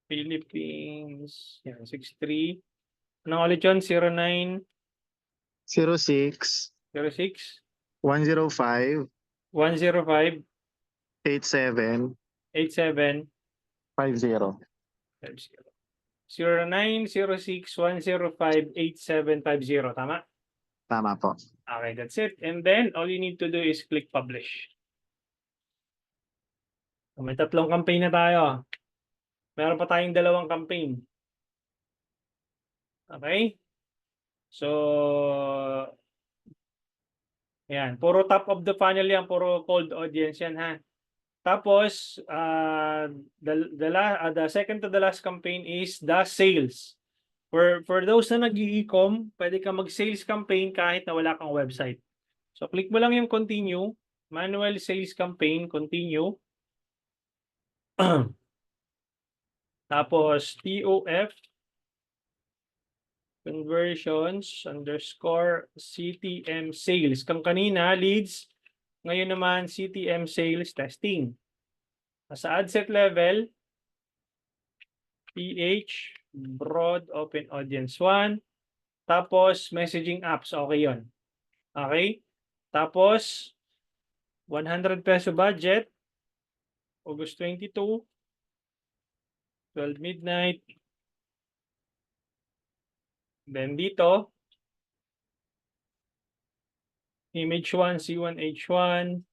Philippines, yan, 63. Ano ulit yun? 09,
06
06,
105
105,
87
87,
50.
0906-105-8750. Tama?
Tama po.
Okay, that's it. And then, all you need to do is click publish. So, may 3 campaign na tayo. Meron pa tayong 2 campaign. Okay? So, ayan. Puro top of the funnel yan. Puro cold audience yan, ha? Tapos, the second to the last campaign is the sales. For those na nag-e-com, pwede ka mag-sales campaign kahit na wala kang website. So, click mo lang yung continue, manual sales campaign, continue. Tapos, TOF, conversions, _ CTM sales. Kang kanina, leads. Ngayon naman, CTM sales testing. Sa ad set level, PH, broad open audience 1. Tapos, messaging apps. Okay yon. Okay? Tapos, 100 peso budget. August 22, 12 midnight. Then dito, image 1, C1, H1.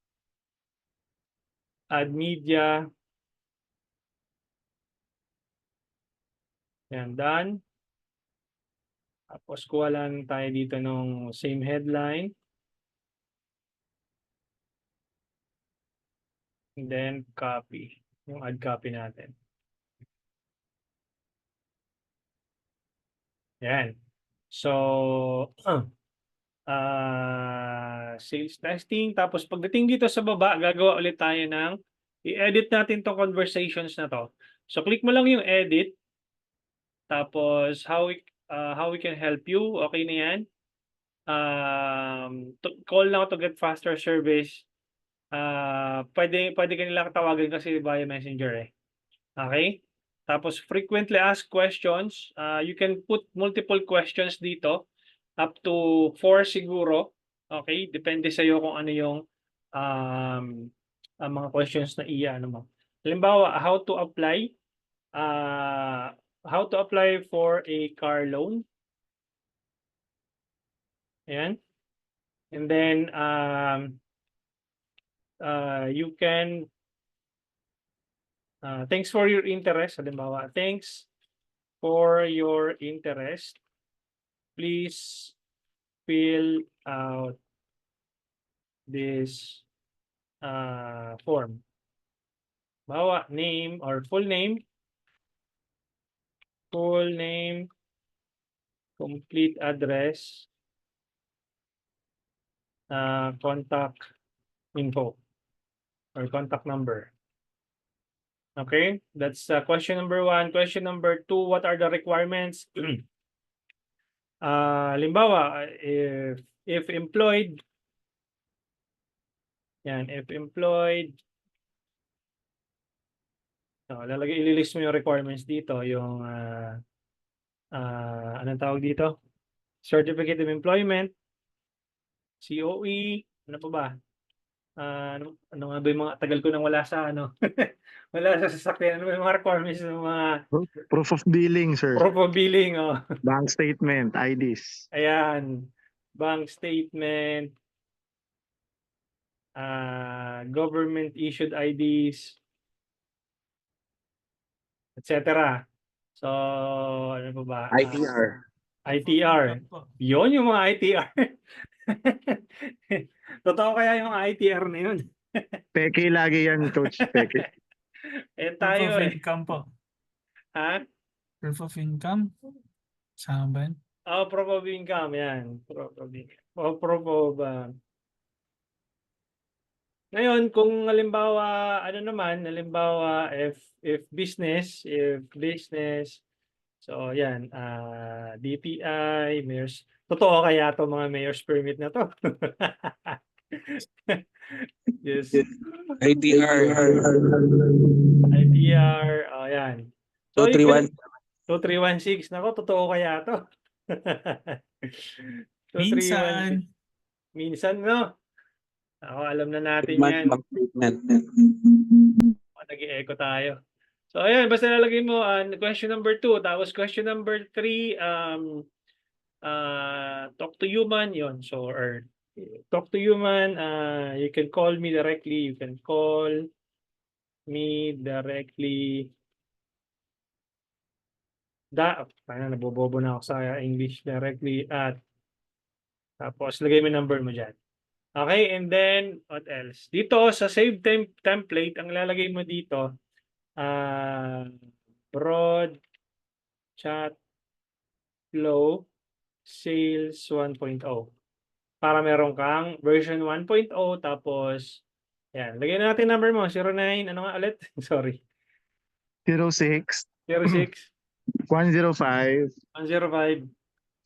Add media. Yan, done. Tapos kuha lang tayo dito ng same headline. And then copy. Yung add copy natin. Yan. So, sales testing. Tapos pagdating dito sa baba, gagawa ulit tayo ng i-edit natin tong conversations na to. So, click mo lang yung edit. Tapos, how we can help you. Okay na yan. Call now to get faster service. Pwede ka nilang tawagan kasi via messenger eh. Okay? Tapos frequently asked questions, you can put multiple questions dito, up to 4 siguro. Okay? Depende sa iyo kung ano yung mga questions na ano mo. Halimbawa, how to apply for a car loan. Ayan. And then you can thanks for your interest. Halimbawa, thanks for your interest. Please fill out this form. Halimbawa, name or full name, complete address, contact info or contact number. Okay, that's question number 1. Question number 2, what are the requirements? Halimbawa, if employed, yan, if employed, ililist mo yung requirements dito, yung anong tawag dito? Certificate of Employment, COE, ano pa ba? Ano nga ba yung mga tagal ko nang wala sa wala sa sasakyan. Ano ba yung mga requirements ng mga
Proof of billing, sir.
proof of billing?
Bank statement, IDs.
Ayan. Bank statement. government issued IDs, etc. So, ano pa ba?
ITR.
ITR. Yun yung mga ITR. Totoo kaya yung ITR na yun?
Peke lagi yan, Coach. Peke.
Eh
Proof
tayo
of
eh.
income po.
Ha?
Proof of income. Sama ba yun?
Oh, proof of income. Yan. Proof of income. Oh, proof of... Ngayon, kung halimbawa, ano naman, halimbawa, if business, so yan, DTI, mayor's, totoo kaya to mga mayor's permit na to? Yes.
ITR.
ITR, oh yan. So,
231.
2316, nako, totoo kaya to? 2316.
Minsan.
Minsan, no? Ako, alam na natin
Month
yan.
bank statement.
Nag-i-echo tayo. So, ayan, basta lalagay mo question number 2. Tapos question number 3, talk to human, yon. So, or talk to human, you can call me directly. You can call me directly. Nabobobo na ako sa English, directly at, tapos lagay mo number mo dyan. Okay, and then, what else? Dito, sa save template, ang lalagay mo dito, broad chat flow sales 1.0. Para meron kang version 1.0, tapos, yan. Lagyan natin number mo, 09, ano nga ulit? Sorry.
06
06
105
105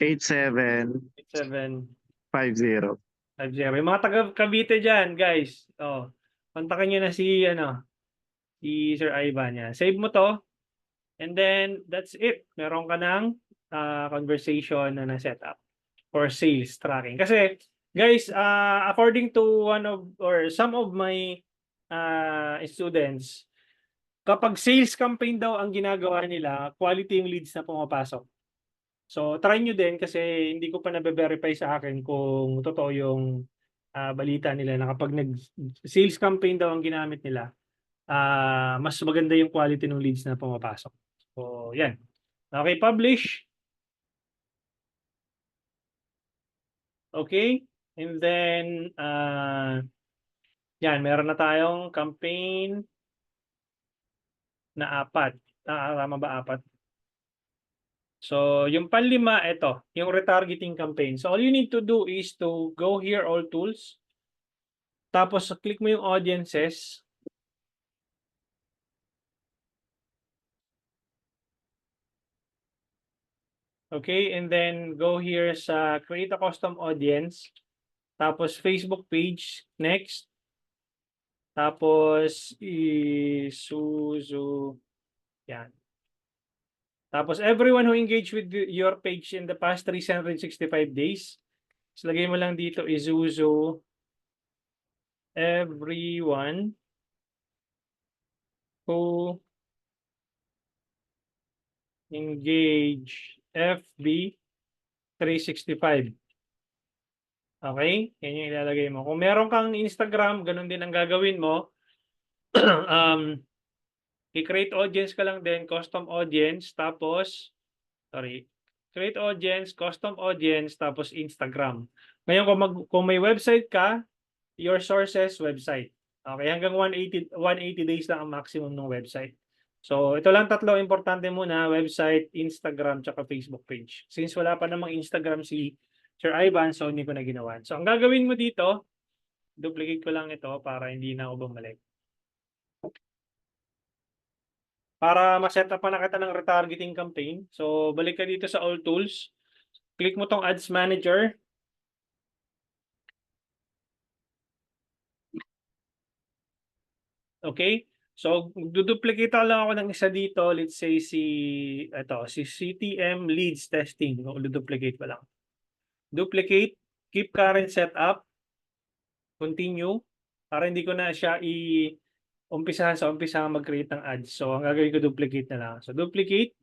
87
87
50.
50. Yung mga taga Cavite dyan, guys. Oh, kontakin nyo na si Sir Ivan yan. Save mo to. And then, that's it. Meron ka ng conversation na na-set up for sales tracking. Kasi, guys, according to some of my students, kapag sales campaign daw ang ginagawa nila, quality yung leads na pumapasok. So, try nyo din kasi hindi ko pa nabe-verify sa akin kung totoo yung balita nila na kapag nag-sales campaign daw ang ginamit nila, mas maganda yung quality ng leads na pumapasok. So, yan. Okay, publish. Okay. And then, yan, meron na tayong campaign na 4. Tama ba 4? So, yung panlima, ito, yung retargeting campaign. So, all you need to do is to go here, all tools. Tapos, click mo yung audiences. Okay, and then go here sa create a custom audience. Tapos, Facebook page. Next. Tapos, Isuzu. Yan. Tapos, everyone who engaged with your page in the past 365 days. So, lagay mo lang dito, Isuzu. Everyone who engage FB 365. Okay? Yan yung ilalagay mo. Kung meron kang Instagram, ganun din ang gagawin mo. I-create audience ka lang din, custom audience, tapos, create audience, custom audience, tapos Instagram. Ngayon, kung may website ka, your sources, website. Okay, hanggang 180 days lang ang maximum ng website. So, ito lang tatlo importante muna, website, Instagram, tsaka Facebook page. Since wala pa namang Instagram si Sir Ivan, so hindi ko na ginawa. So, ang gagawin mo dito, duplicate ko lang ito para hindi na ako bumalik. Para ma-set up na kita ng retargeting campaign. So, balik ka dito sa all tools. Click mo tong Ads Manager. Okay? So, duplicate lang ako ng isa dito. Let's say si CTM Leads Testing. Duplicate ko lang. Duplicate. Keep current setup. Continue. Para hindi ko na siya umpisahan mag-create ng ads. So, ang gagawin ko, duplicate na lang. So, duplicate.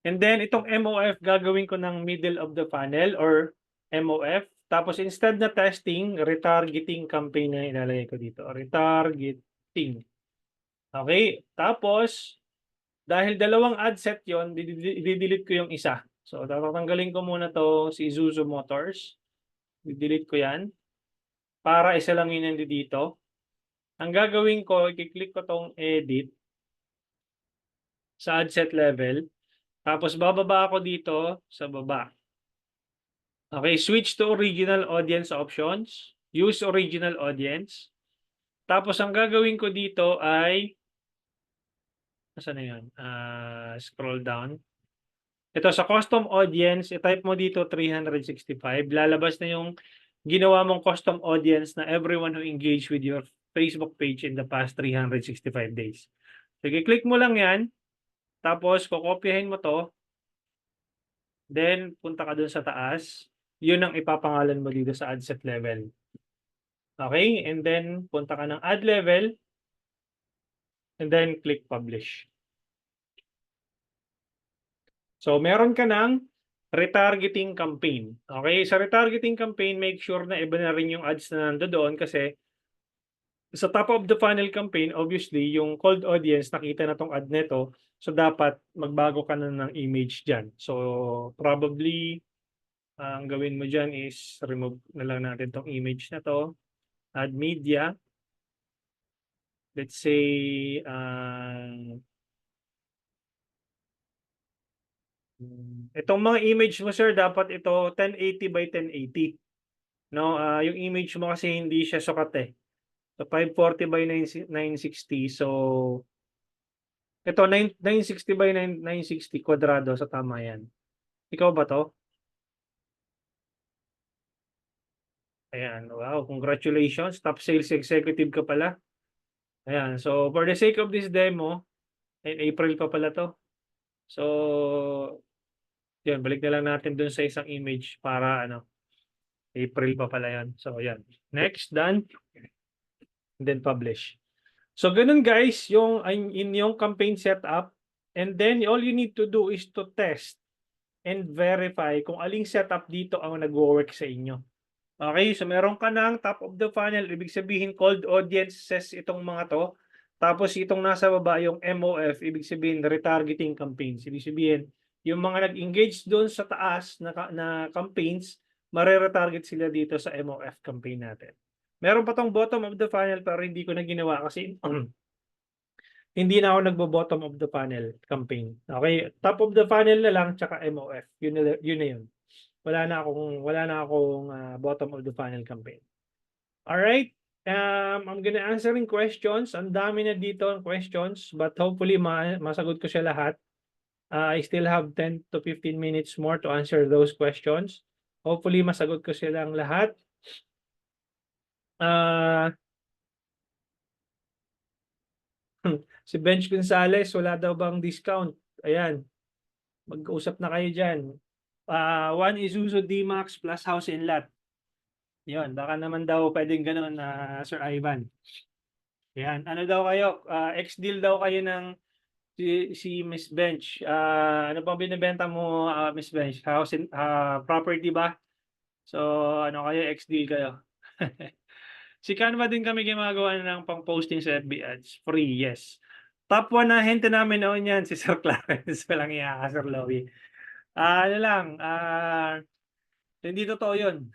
And then, itong MOF, gagawin ko ng middle of the funnel or MOF. Tapos instead na testing, retargeting campaign na ilalagay ko dito. Retargeting. Okay? Tapos, dahil dalawang ad set yon, i-delete ko yung isa. So, tatanggalin ko muna to si Isuzu Motors. I-delete ko yan. Para isa lang yun dito. Ang gagawin ko, i-click ko tong edit sa ad set level. Tapos, bababa ako dito sa baba. Okay, switch to original audience options. Use original audience. Tapos, ang gagawin ko dito ay saan na yun? Scroll down. Ito sa custom audience, i-type mo dito 365. Lalabas na yung ginawa mong custom audience na everyone who engaged with your Facebook page in the past 365 days. Sige, click mo lang yan. Tapos, kokopyahin mo to. Then, punta ka dun sa taas. Yun ang ipapangalan mo dito sa ad set level. Okay? And then, punta ka ng ad level. And then, click publish. So, meron ka ng retargeting campaign. Okay? Sa retargeting campaign, make sure na iba na rin yung ads na nandoon kasi sa top of the funnel campaign, obviously, yung cold audience, nakita na tong ad neto. So, dapat magbago ka na ng image dyan. So, probably, ang gawin mo dyan is remove na lang natin tong image na to. Add media. Let's say, itong mga image mo, sir, dapat ito 1080 by 1080. No, yung image mo kasi hindi siya sukat eh. So 540 by 960. So ito 960 by 960 kwadrado, sa tama yan. Ikaw ba to? Ayan, wow, congratulations. Top sales executive ka pala. Ayan, so for the sake of this demo, in April pa pala to. So, yan, balik na lang natin dun sa isang image para April pa pala yan. So, yan. Next, done. And then publish. So, ganun guys, yung inyong campaign setup. And then, all you need to do is to test and verify kung aling setup dito ang nag-work sa inyo. Okay, so meron ka ng top of the funnel, ibig sabihin cold audiences itong mga to. Tapos itong nasa baba, yung MOF, ibig sabihin retargeting campaigns. Ibig sabihin, yung mga nag-engage doon sa taas na campaigns, mare-retarget sila dito sa MOF campaign natin. Meron pa tong bottom of the funnel pero hindi ko na ginawa kasi hindi na ako nagbo-bottom of the funnel campaign. Okay, top of the funnel na lang tsaka MOF. Yun na yun. Wala na akong bottom of the funnel campaign. All right. I'm gonna answering questions. Ang dami na dito ang questions, but hopefully masagot ko siya lahat. I still have 10 to 15 minutes more to answer those questions. Hopefully masagot ko silang lahat. Si Bench Gonzales, wala daw bang discount? Ayan. Mag-usap na kayo dyan. One Isuzu D-Max plus house and lot. Yun, baka naman daw pwedeng gano'n Sir Ivan. Yan, ano daw kayo? Ex-deal daw kayo ng si Miss Bench. Ano bang binibenta mo, Miss Bench? House and property ba? So, ano kayo? Ex-deal kayo. Si Canva din kami gumagawa ng pang-posting sa FB ads. Free, yes. Top 1 na hente namin noon yan, si Sir Clarence. Walang iya ka, Sir Lowy. Hindi totoo yun.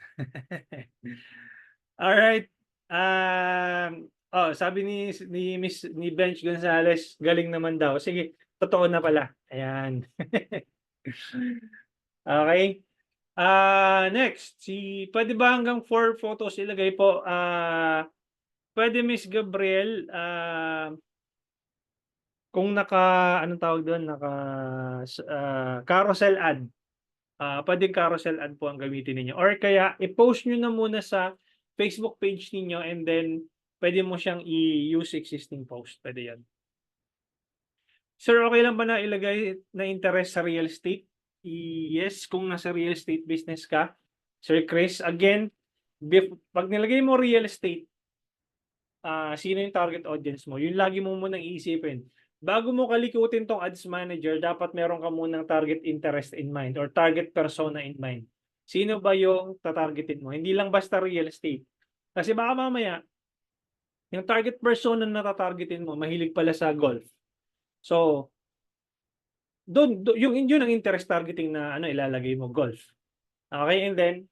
Alright. Sabi ni Bench Gonzales, galing naman daw. Sige, totoo na pala. Ayan. Okay. Next, pwede ba hanggang 4 photos ilagay po? Pwede Miss Gabriel, kung anong tawag doon, carousel ad. Pwedeng carousel ad po ang gamitin niyo. Or kaya, i-post nyo na muna sa Facebook page niyo and then pwede mo siyang i-use existing post. Pwede yan. Sir, okay lang ba na ilagay na interest sa real estate? Yes, kung nasa real estate business ka. Sir Chris, again, pag nilagay mo real estate, sino yung target audience mo? Yun lagi mo munang iisipin. Bago mo kalikutin tong ads manager, dapat meron ka munang target interest in mind or target persona in mind. Sino ba yung tatargetin mo? Hindi lang basta real estate. Kasi baka mamaya, yung target person na natatargetin mo, mahilig pala sa golf. So, yun ang interest targeting na ilalagay mo, golf. Okay, and then,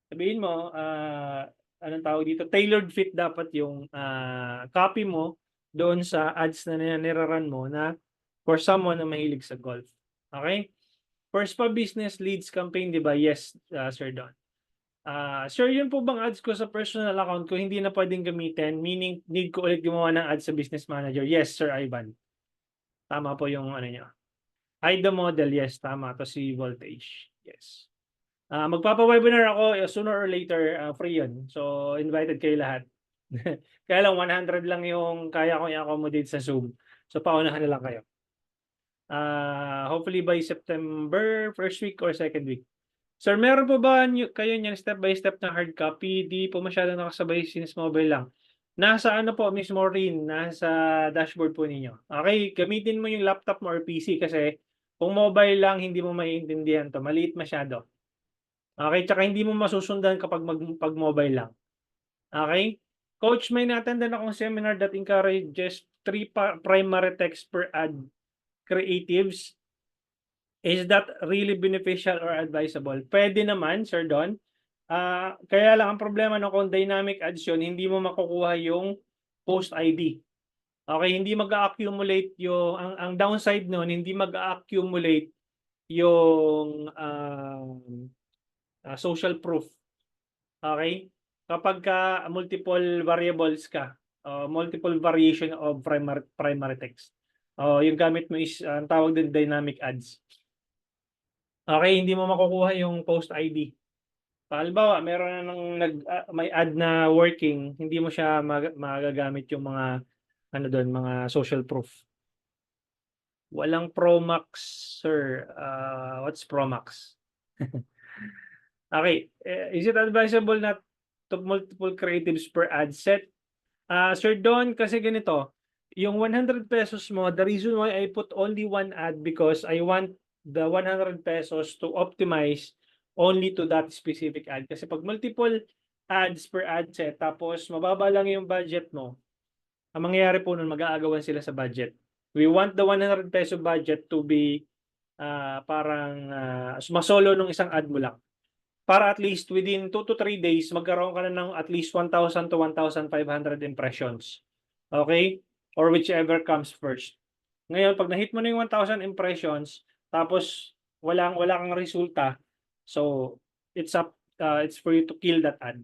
sabihin mo, anong tawag dito, tailored fit dapat yung copy mo doon sa ads na niraran mo na for someone na mahilig sa golf. Okay? First pa business leads campaign, di ba? Yes, Sir Don. Sir, yun po bang ads ko sa personal account ko hindi na pwedeng gamitin? Meaning, need ko ulit gumawa ng ads sa business manager? Yes, Sir Ivan. Tama po yung nyo. Hide the model, yes, tama. To si Voltage, yes. Magpapa-webinar ako sooner or later, free yun. So, invited kayo lahat. Kaya lang, 100 lang yung kaya kong i-accommodate sa Zoom. So, paunahan na lang kayo. Hopefully by September, first week or second week. Sir, meron po ba kayo niyan step by step na hard copy? Di po masyado nakasabay since mobile lang. Nasa ano po, Miss Maureen, nasa dashboard po ninyo. Okay, gamitin mo yung laptop mo or PC kasi kung mobile lang, hindi mo maiintindihan to. Maliit masyado. Okay, tsaka hindi mo masusundan kapag pag mobile lang. Okay? Coach, may natendan akong seminar that encourages 3 primary text per ad creatives. Is that really beneficial or advisable? Pwede naman, Sir Don. Kaya lang ang problema no, kung dynamic ads yun, hindi mo makukuha yung post ID. Okay, hindi mag-accumulate yung, ang downside nun, hindi mag-accumulate yung social proof. Okay? Kapag ka multiple variables ka, multiple variation of primary text. Yung gamit mo is, ang tawag din dynamic ads. Okay, hindi mo makukuha yung post ID. Halimbawa, meron na may ad na working, hindi mo siya magagamit yung mga mga social proof. Walang Promax, sir. What's Promax? Okay, is it advisable not to multiple creatives per ad set? Sir Don, kasi ganito, yung 100 pesos mo, the reason why I put only one ad because I want the 100 pesos to optimize only to that specific ad. Kasi pag multiple ads per ad set, tapos mababa lang yung budget mo, ang mangyayari po nun, mag-aagawan sila sa budget. We want the 100 peso budget to be parang masolo nung isang ad mo lang. Para at least within 2 to 3 days, magkaroon ka na ng at least 1,000 to 1,500 impressions. Okay? Or whichever comes first. Ngayon, pag na-hit mo na yung 1,000 impressions, tapos wala kang resulta, so it's for you to kill that ad.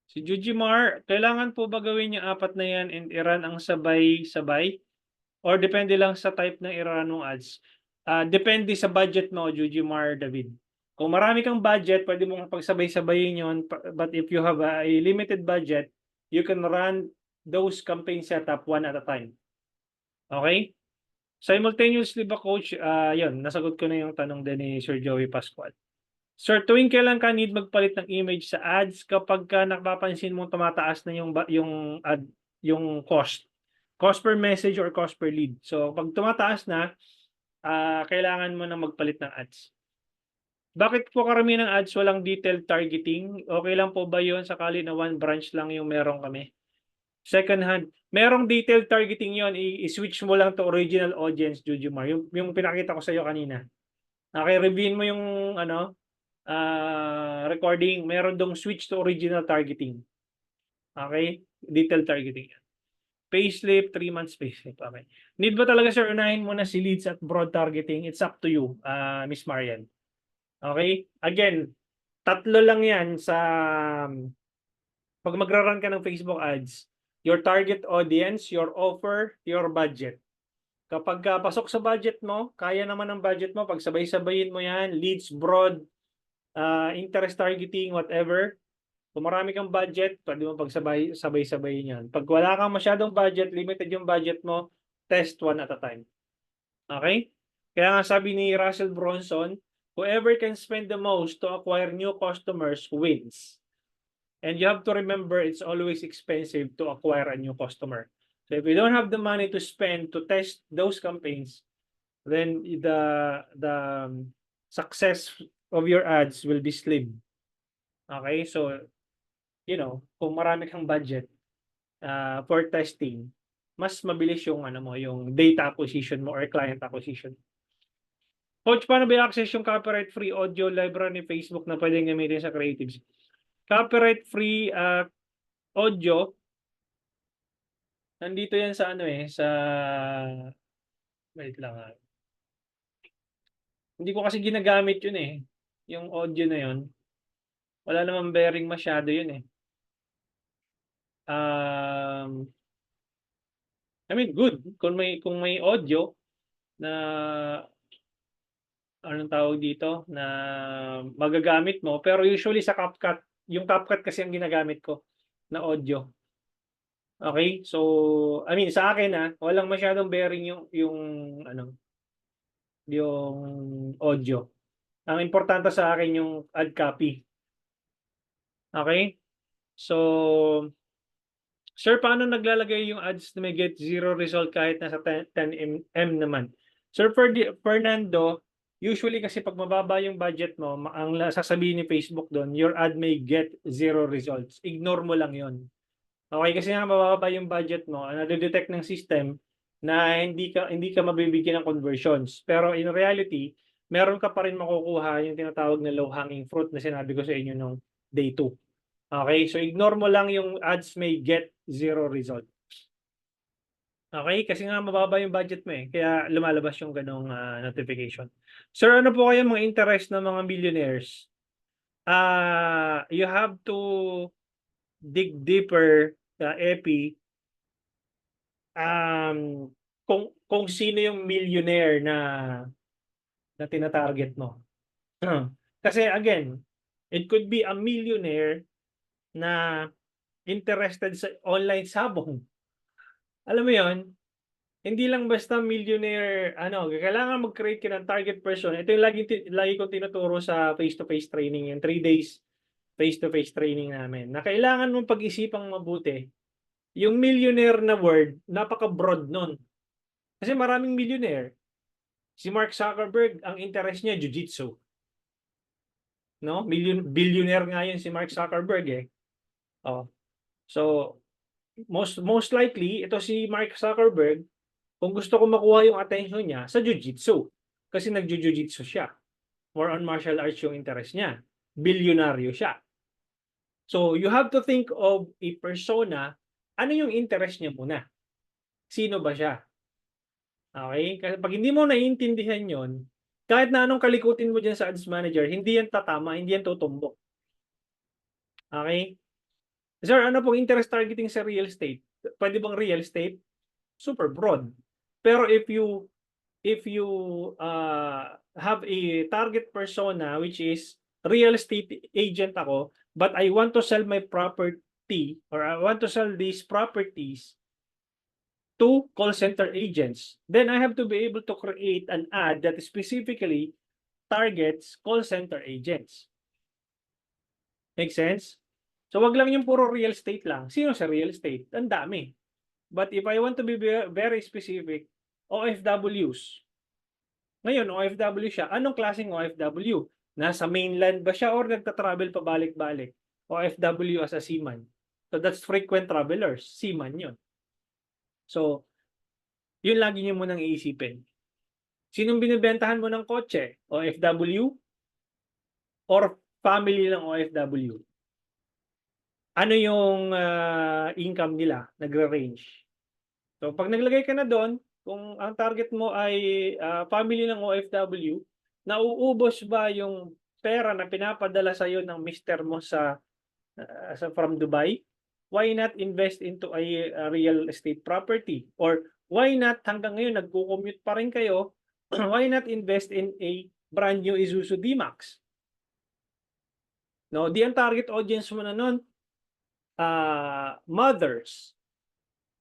Si Jujimar, kailangan po ba gawin yung 4 na yan and i-run ang sabay-sabay? Or depende lang sa type ng i-run mong ads? Depende sa budget mo, Jujimar David. Kung marami kang budget, pwede mong pagsabay-sabayin yun. But if you have a limited budget, you can run those campaign setup one at a time. Okay? Simultaneously ba, Coach? Yun, nasagot ko na yung tanong din ni Sir Joey Pascual. Sir, tuwing kailan ka need magpalit ng image sa ads kapag ka napapansin mong tumataas na yung cost? Cost per message or cost per lead. So, pag tumataas na, kailangan mo na magpalit ng ads. Bakit po karamihan ng ads walang detailed targeting? Okay lang po ba yun sakali na one branch lang yung meron kami? Second hand, merong detailed targeting yon, i-switch mo lang to original audience, Jujumar. Yung pinakita ko sa iyo kanina. Okay, reviewin mo yung recording. Meron dong switch to original targeting. Okay? Detailed targeting. Payslip, 3 months payslip. Okay. Need ba talaga, sir, unahin mo na si leads at broad targeting? It's up to you, Miss Marian. Okay? Again, 3 lang yan sa pag magra-run ka ng Facebook ads. Your target audience, your offer, your budget. Kapag pasok sa budget mo, kaya naman ng budget mo, pag sabay-sabayin mo yan, leads, broad, interest targeting, whatever. Kung marami kang budget, pwede mo sabay-sabayin yan. Pag wala kang masyadong budget, limited yung budget mo, test one at a time. Okay? Kaya nga sabi ni Russell Bronson, whoever can spend the most to acquire new customers wins. And you have to remember, it's always expensive to acquire a new customer. So if you don't have the money to spend to test those campaigns, then the success of your ads will be slim. Okay? So, kung marami kang budget for testing, mas mabilis yung yung data acquisition mo or client acquisition. Coach, paano ba i-access yung copyright-free audio library ni Facebook na pwedeng gamitin sa creatives? Copyright-free audio, nandito yan sa wait lang Hindi ko kasi ginagamit yun yung audio na yun. Wala namang bearing masyado yun I mean, good. Kung may audio na anong tawag dito, na magagamit mo, pero usually sa CapCut, yung CapCut kasi ang ginagamit ko na audio. Okay? So, I mean, sa akin walang masyadong bearing yung audio. Ang importante sa akin yung ad copy. Okay? So, sir, paano naglalagay yung ads na may get zero result kahit nasa 10M naman? Sir Fernando, usually kasi pag mababa yung budget mo, ang sasabihin ni Facebook doon, your ad may get zero results. Ignore mo lang yon. Okay, kasi nga mababa yung budget mo, nade-detect ng system na hindi ka mabibigyan ng conversions. Pero in reality, meron ka pa rin makukuha yung tinatawag na low-hanging fruit na sinabi ko sa inyo nung day 2. Okay, so ignore mo lang yung ads may get zero result. Okay, kasi nga mababa yung budget mo kaya lumalabas yung ganong notification. Sir, ano po kayo mga interest ng mga millionaires? You have to dig deeper, Epi, kung sino yung millionaire na tina-target mo. Kasi again, it could be a millionaire na interested sa online sabong. Alam mo yon, hindi lang basta millionaire, kailangan mag-create ka ng target person. Ito yung lagi kong tinuturo sa face-to-face training, yung 3 days face-to-face training namin, na kailangan mong pag-isipang mabuti. Yung millionaire na word, napaka-broad nun. Kasi maraming millionaire. Si Mark Zuckerberg, ang interest niya, jiu-jitsu. No? Billionaire nga yun si Mark Zuckerberg So, most likely, ito si Mark Zuckerberg, kung gusto ko makuha yung attention niya, sa jiu-jitsu. Kasi nag-jiu-jitsu siya. More on martial arts yung interest niya. Bilyonaryo siya. So, you have to think of a persona, ano yung interest niya muna? Sino ba siya? Okay? Kasi pag hindi mo naiintindihan yon, kahit na anong kalikutin mo dyan sa ads manager, hindi yan tatama, hindi yan tutumbok. Okay? Sir, ano pong interest targeting sa real estate? Pwede bang real estate? Super broad. Pero if you have a target persona which is real estate agent ako, but I want to sell my property or I want to sell these properties to call center agents, then I have to be able to create an ad that specifically targets call center agents. Make sense? So wag lang yung puro real estate lang. Sino sa real estate? Ang dami. But if I want to be very specific, OFWs. Ngayon, OFW siya. Anong klaseng OFW? Nasa mainland ba siya or nagta-travel pabalik-balik? OFW as a seaman. So that's frequent travelers. Seaman yun. So, yun lagi niyo munang iisipin. Sinong binibentahan mo ng kotse? OFW? Or family ng OFW? Ano yung income nila? Nagre-range. So, pag naglagay ka na doon, kung ang target mo ay family ng OFW, nauubos ba yung pera na pinapadala sa iyo ng mister mo from Dubai? Why not invest into a real estate property? Or why not hanggang ngayon nagko-commute pa rin kayo? Why not invest in a brand new Isuzu D-Max? No, di ang target audience mo na nun, mothers,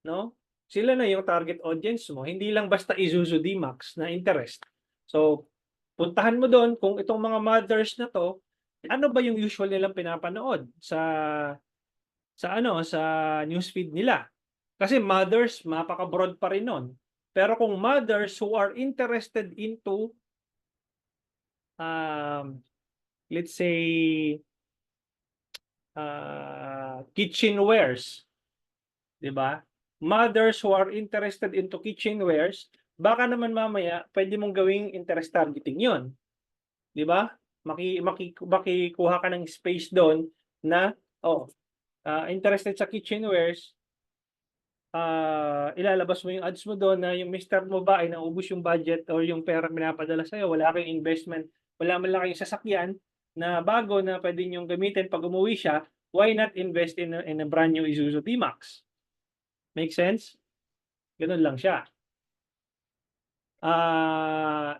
no? Sila na yung target audience mo, hindi lang basta Isuzu D-Max na interest. So, puntahan mo doon kung itong mga mothers na to, ano ba yung usual nilang pinapanood sa newsfeed nila. Kasi mothers, mapaka-broad pa rin nun. Pero kung mothers who are interested into let's say, kitchenwares, di ba? Mothers who are interested into kitchenwares, baka naman mamaya pwede mong gawing interest targeting yon, di ba? Makikuha ka ng space doon na, interested sa kitchenwares, ilalabas mo yung ads mo doon na yung mister mo ba ay naubos yung budget or yung pera pinapadala sa'yo, wala kayong investment, wala man lang kayong sasakyan na bago na pwede niyong gamitin pag umuwi siya, why not invest in a brand new Isuzu D-Max? Make sense? Ganun lang siya.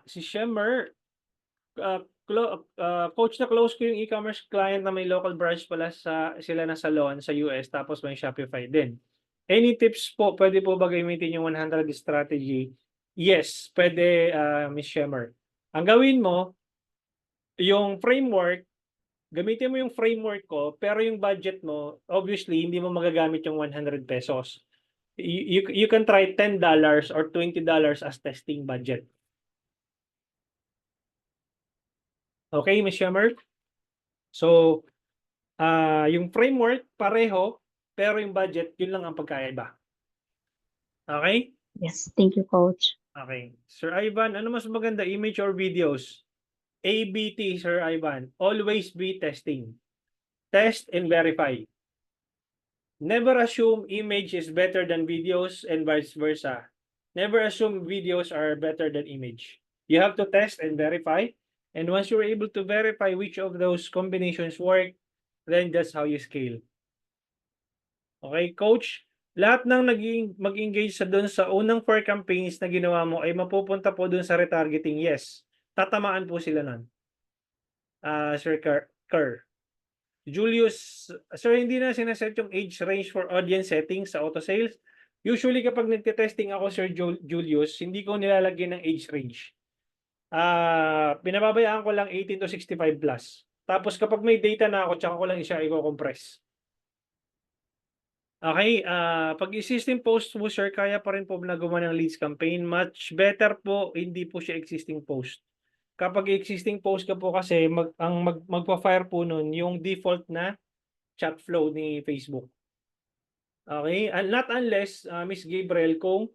Si Shemer, coach na close ko yung e-commerce client na may local branch pala sila na salon sa US tapos may Shopify din. Any tips po, pwede po ba gamitin yung 100 strategy? Yes, pwede, Miss Shemer. Ang gawin mo, yung framework, gamitin mo yung framework ko, pero yung budget mo, obviously, hindi mo magagamit yung 100 pesos. You can try $10 or $20 as testing budget. Okay, Ms. Shemer? So, yung framework, pareho, pero yung budget, yun lang ang pagkaiba. Okay?
Yes, thank you, Coach.
Okay. Sir Ivan, ano mas maganda, image or videos? ABT, Sir Ivan. Always be testing. Test and verify. Never assume image is better than videos and vice versa. Never assume videos are better than image. You have to test and verify. And once you're able to verify which of those combinations work, then that's how you scale. Okay, Coach? Lahat ng mag-engage doon sa unang 4 campaigns na ginawa mo ay mapupunta po doon sa retargeting. Yes, tatamaan po sila nun. Sir Kerr. Julius, sir, hindi na sinaset yung age range for audience settings sa auto sales. Usually kapag nagte-testing ako, Sir Julius, hindi ko nilalagyan ng age range. Pinababayaan ko lang 18 to 65 plus. Tapos kapag may data na ako, tsaka ko lang siya i-compress. Okay, pag existing post mo, sir, kaya pa rin po na gumawa ng leads campaign. Much better po, hindi po siya existing post. Kapag existing post ka po kasi, magpa-fire po nun yung default na chat flow ni Facebook. Okay, and not unless, Miss Gabriel, kung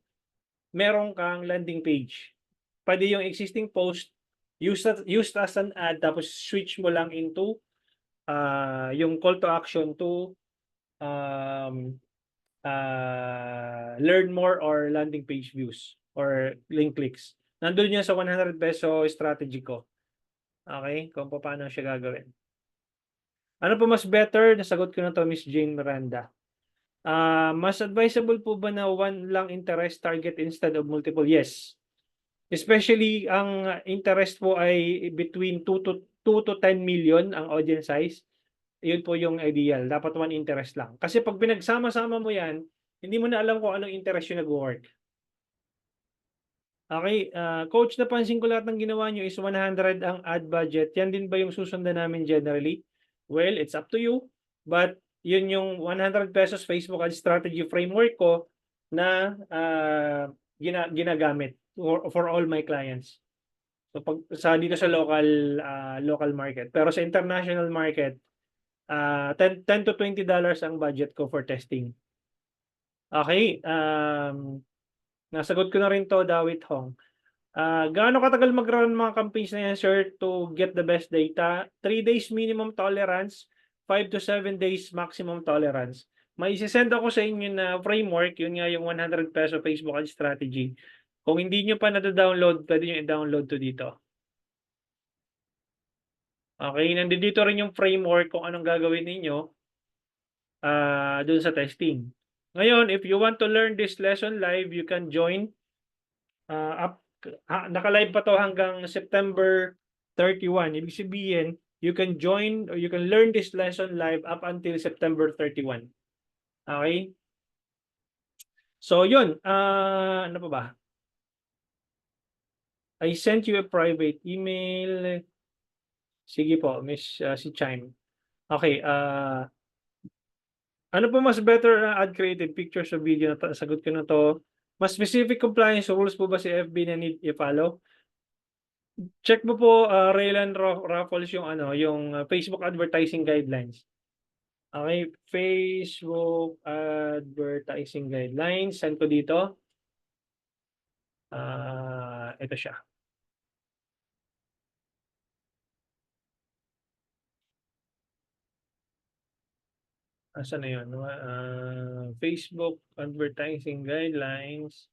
meron kang landing page. Pwede yung existing post, used as an ad, tapos switch mo lang into yung call to action to learn more or landing page views or link clicks. Nandun yan sa 100 peso strategy ko. Okay? Kung paano siya gagawin. Ano po mas better? Nasagot ko na to, Miss Jane Miranda. Mas advisable po ba na one lang interest target instead of multiple? Yes. Especially ang interest po ay between 2 to 10 million ang audience size. Yun po yung ideal. Dapat one interest lang. Kasi pag pinagsama-sama mo yan, hindi mo na alam kung anong interest yung nag-work. Okay, Coach, napansin ko lahat ng ginawa nyo is 100 ang ad budget. Yan din ba yung susundan namin generally? Well, it's up to you. But yun yung 100 pesos Facebook ad strategy framework ko na ginagamit for all my clients. So pag dito sa local market. Pero sa international market, $10 to $20 ang budget ko for testing. Okay, nasagot ko na rin to, Dawit Hong. Gaano katagal mag-run mga campaigns na yan, sir, to get the best data? 3 days minimum tolerance, 5 to 7 days maximum tolerance. May isisend ako sa inyo na framework, yun nga yung 100 peso Facebook ad strategy. Kung hindi nyo pa na-download, pwede nyo i-download to dito. Okay, nandito rin yung framework kung anong gagawin ninyo dun sa testing. Ngayon, if you want to learn this lesson live, you can join. Naka-live pa to hanggang September 31. Ibig sabihin, you can join or you can learn this lesson live up until September 31. Okay? So, yun. Ano pa ba? I sent you a private email. Sige po, Miss si Chime. Okay, ano po mas better na ad created pictures o video? Sagot ko na to. Mas specific compliance rules po ba si FB na need i-follow? check mo po Raylan Raffles yung Facebook advertising guidelines. Okay, Facebook advertising guidelines. Send ko dito. Ito siya. Asan na yun? Facebook advertising guidelines.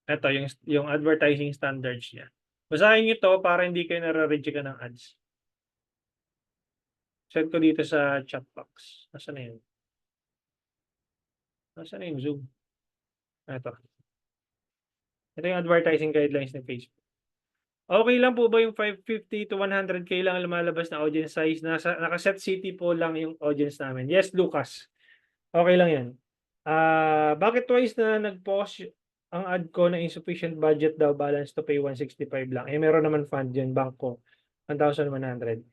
Ito, yung advertising standards niya. Basahin niyo to para hindi kayo nare-reject ng ads. Send ko dito sa chat box. Asan na yun? Asan na yung Zoom? Ito. Ito yung advertising guidelines ng Facebook. Okay lang po ba yung 550 to 100K lang ang lumalabas na audience size? Naka-set city po lang yung audience namin. Yes, Lucas. Okay lang yan. Bakit twice na nag-pause ang ad ko na insufficient budget daw, balance to pay 165 lang? Meron naman fund yun, bank ko. 1,100.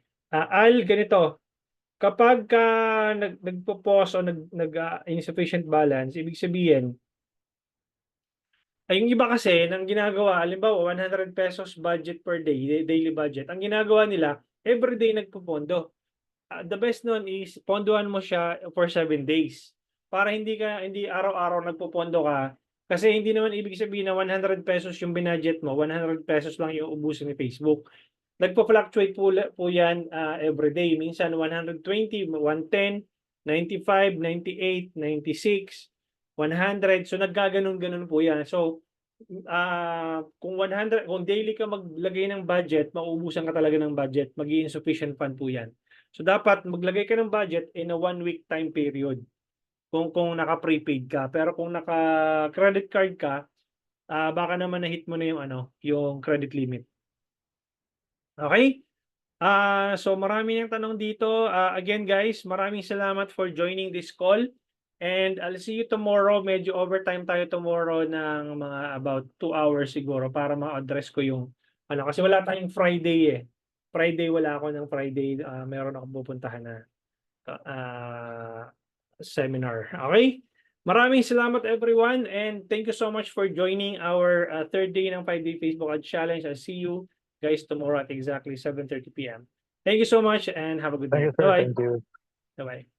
Ganito. Kapag nagpo-pause o insufficient balance, ibig sabihin, yung iba kasi, nang ginagawa, halimbawa, 100 pesos budget per day, daily budget. Ang ginagawa nila, everyday nagpupondo. The best nun is, pondohan mo siya for 7 days. Para hindi araw-araw nagpupondo ka. Kasi hindi naman ibig sabihin na 100 pesos yung binudget mo, 100 pesos lang yung ubusin ni Facebook. Nagpo-fluctuate po yan everyday. Minsan 120, 110, 95, 98, 96, 100. So naggaganon-ganon po yan. So kung daily ka maglagay ng budget, mauubusan ka talaga ng budget, magiging insufficient fund po yan. So dapat maglagay ka ng budget in a 1 week time period kung naka-prepaid ka. Pero kung naka-credit card ka, baka naman na-hit mo na yung credit limit. Okay? So marami ng tanong dito. Again guys, maraming salamat for joining this call. And I'll see you tomorrow. Medyo overtime tayo tomorrow ng mga about 2 hours siguro para ma-address ko yung kasi wala tayong Friday eh. Friday wala ako ng Friday. Meron akong pupuntahan na seminar. Okay? Maraming salamat everyone and thank you so much for joining our third day ng 5-day Facebook Ad Challenge. I'll see you guys tomorrow at exactly 7:30 p.m. Thank you so much and have a good
Thank
day.
you, sir.
Bye-bye.
Thank you.
Bye-bye.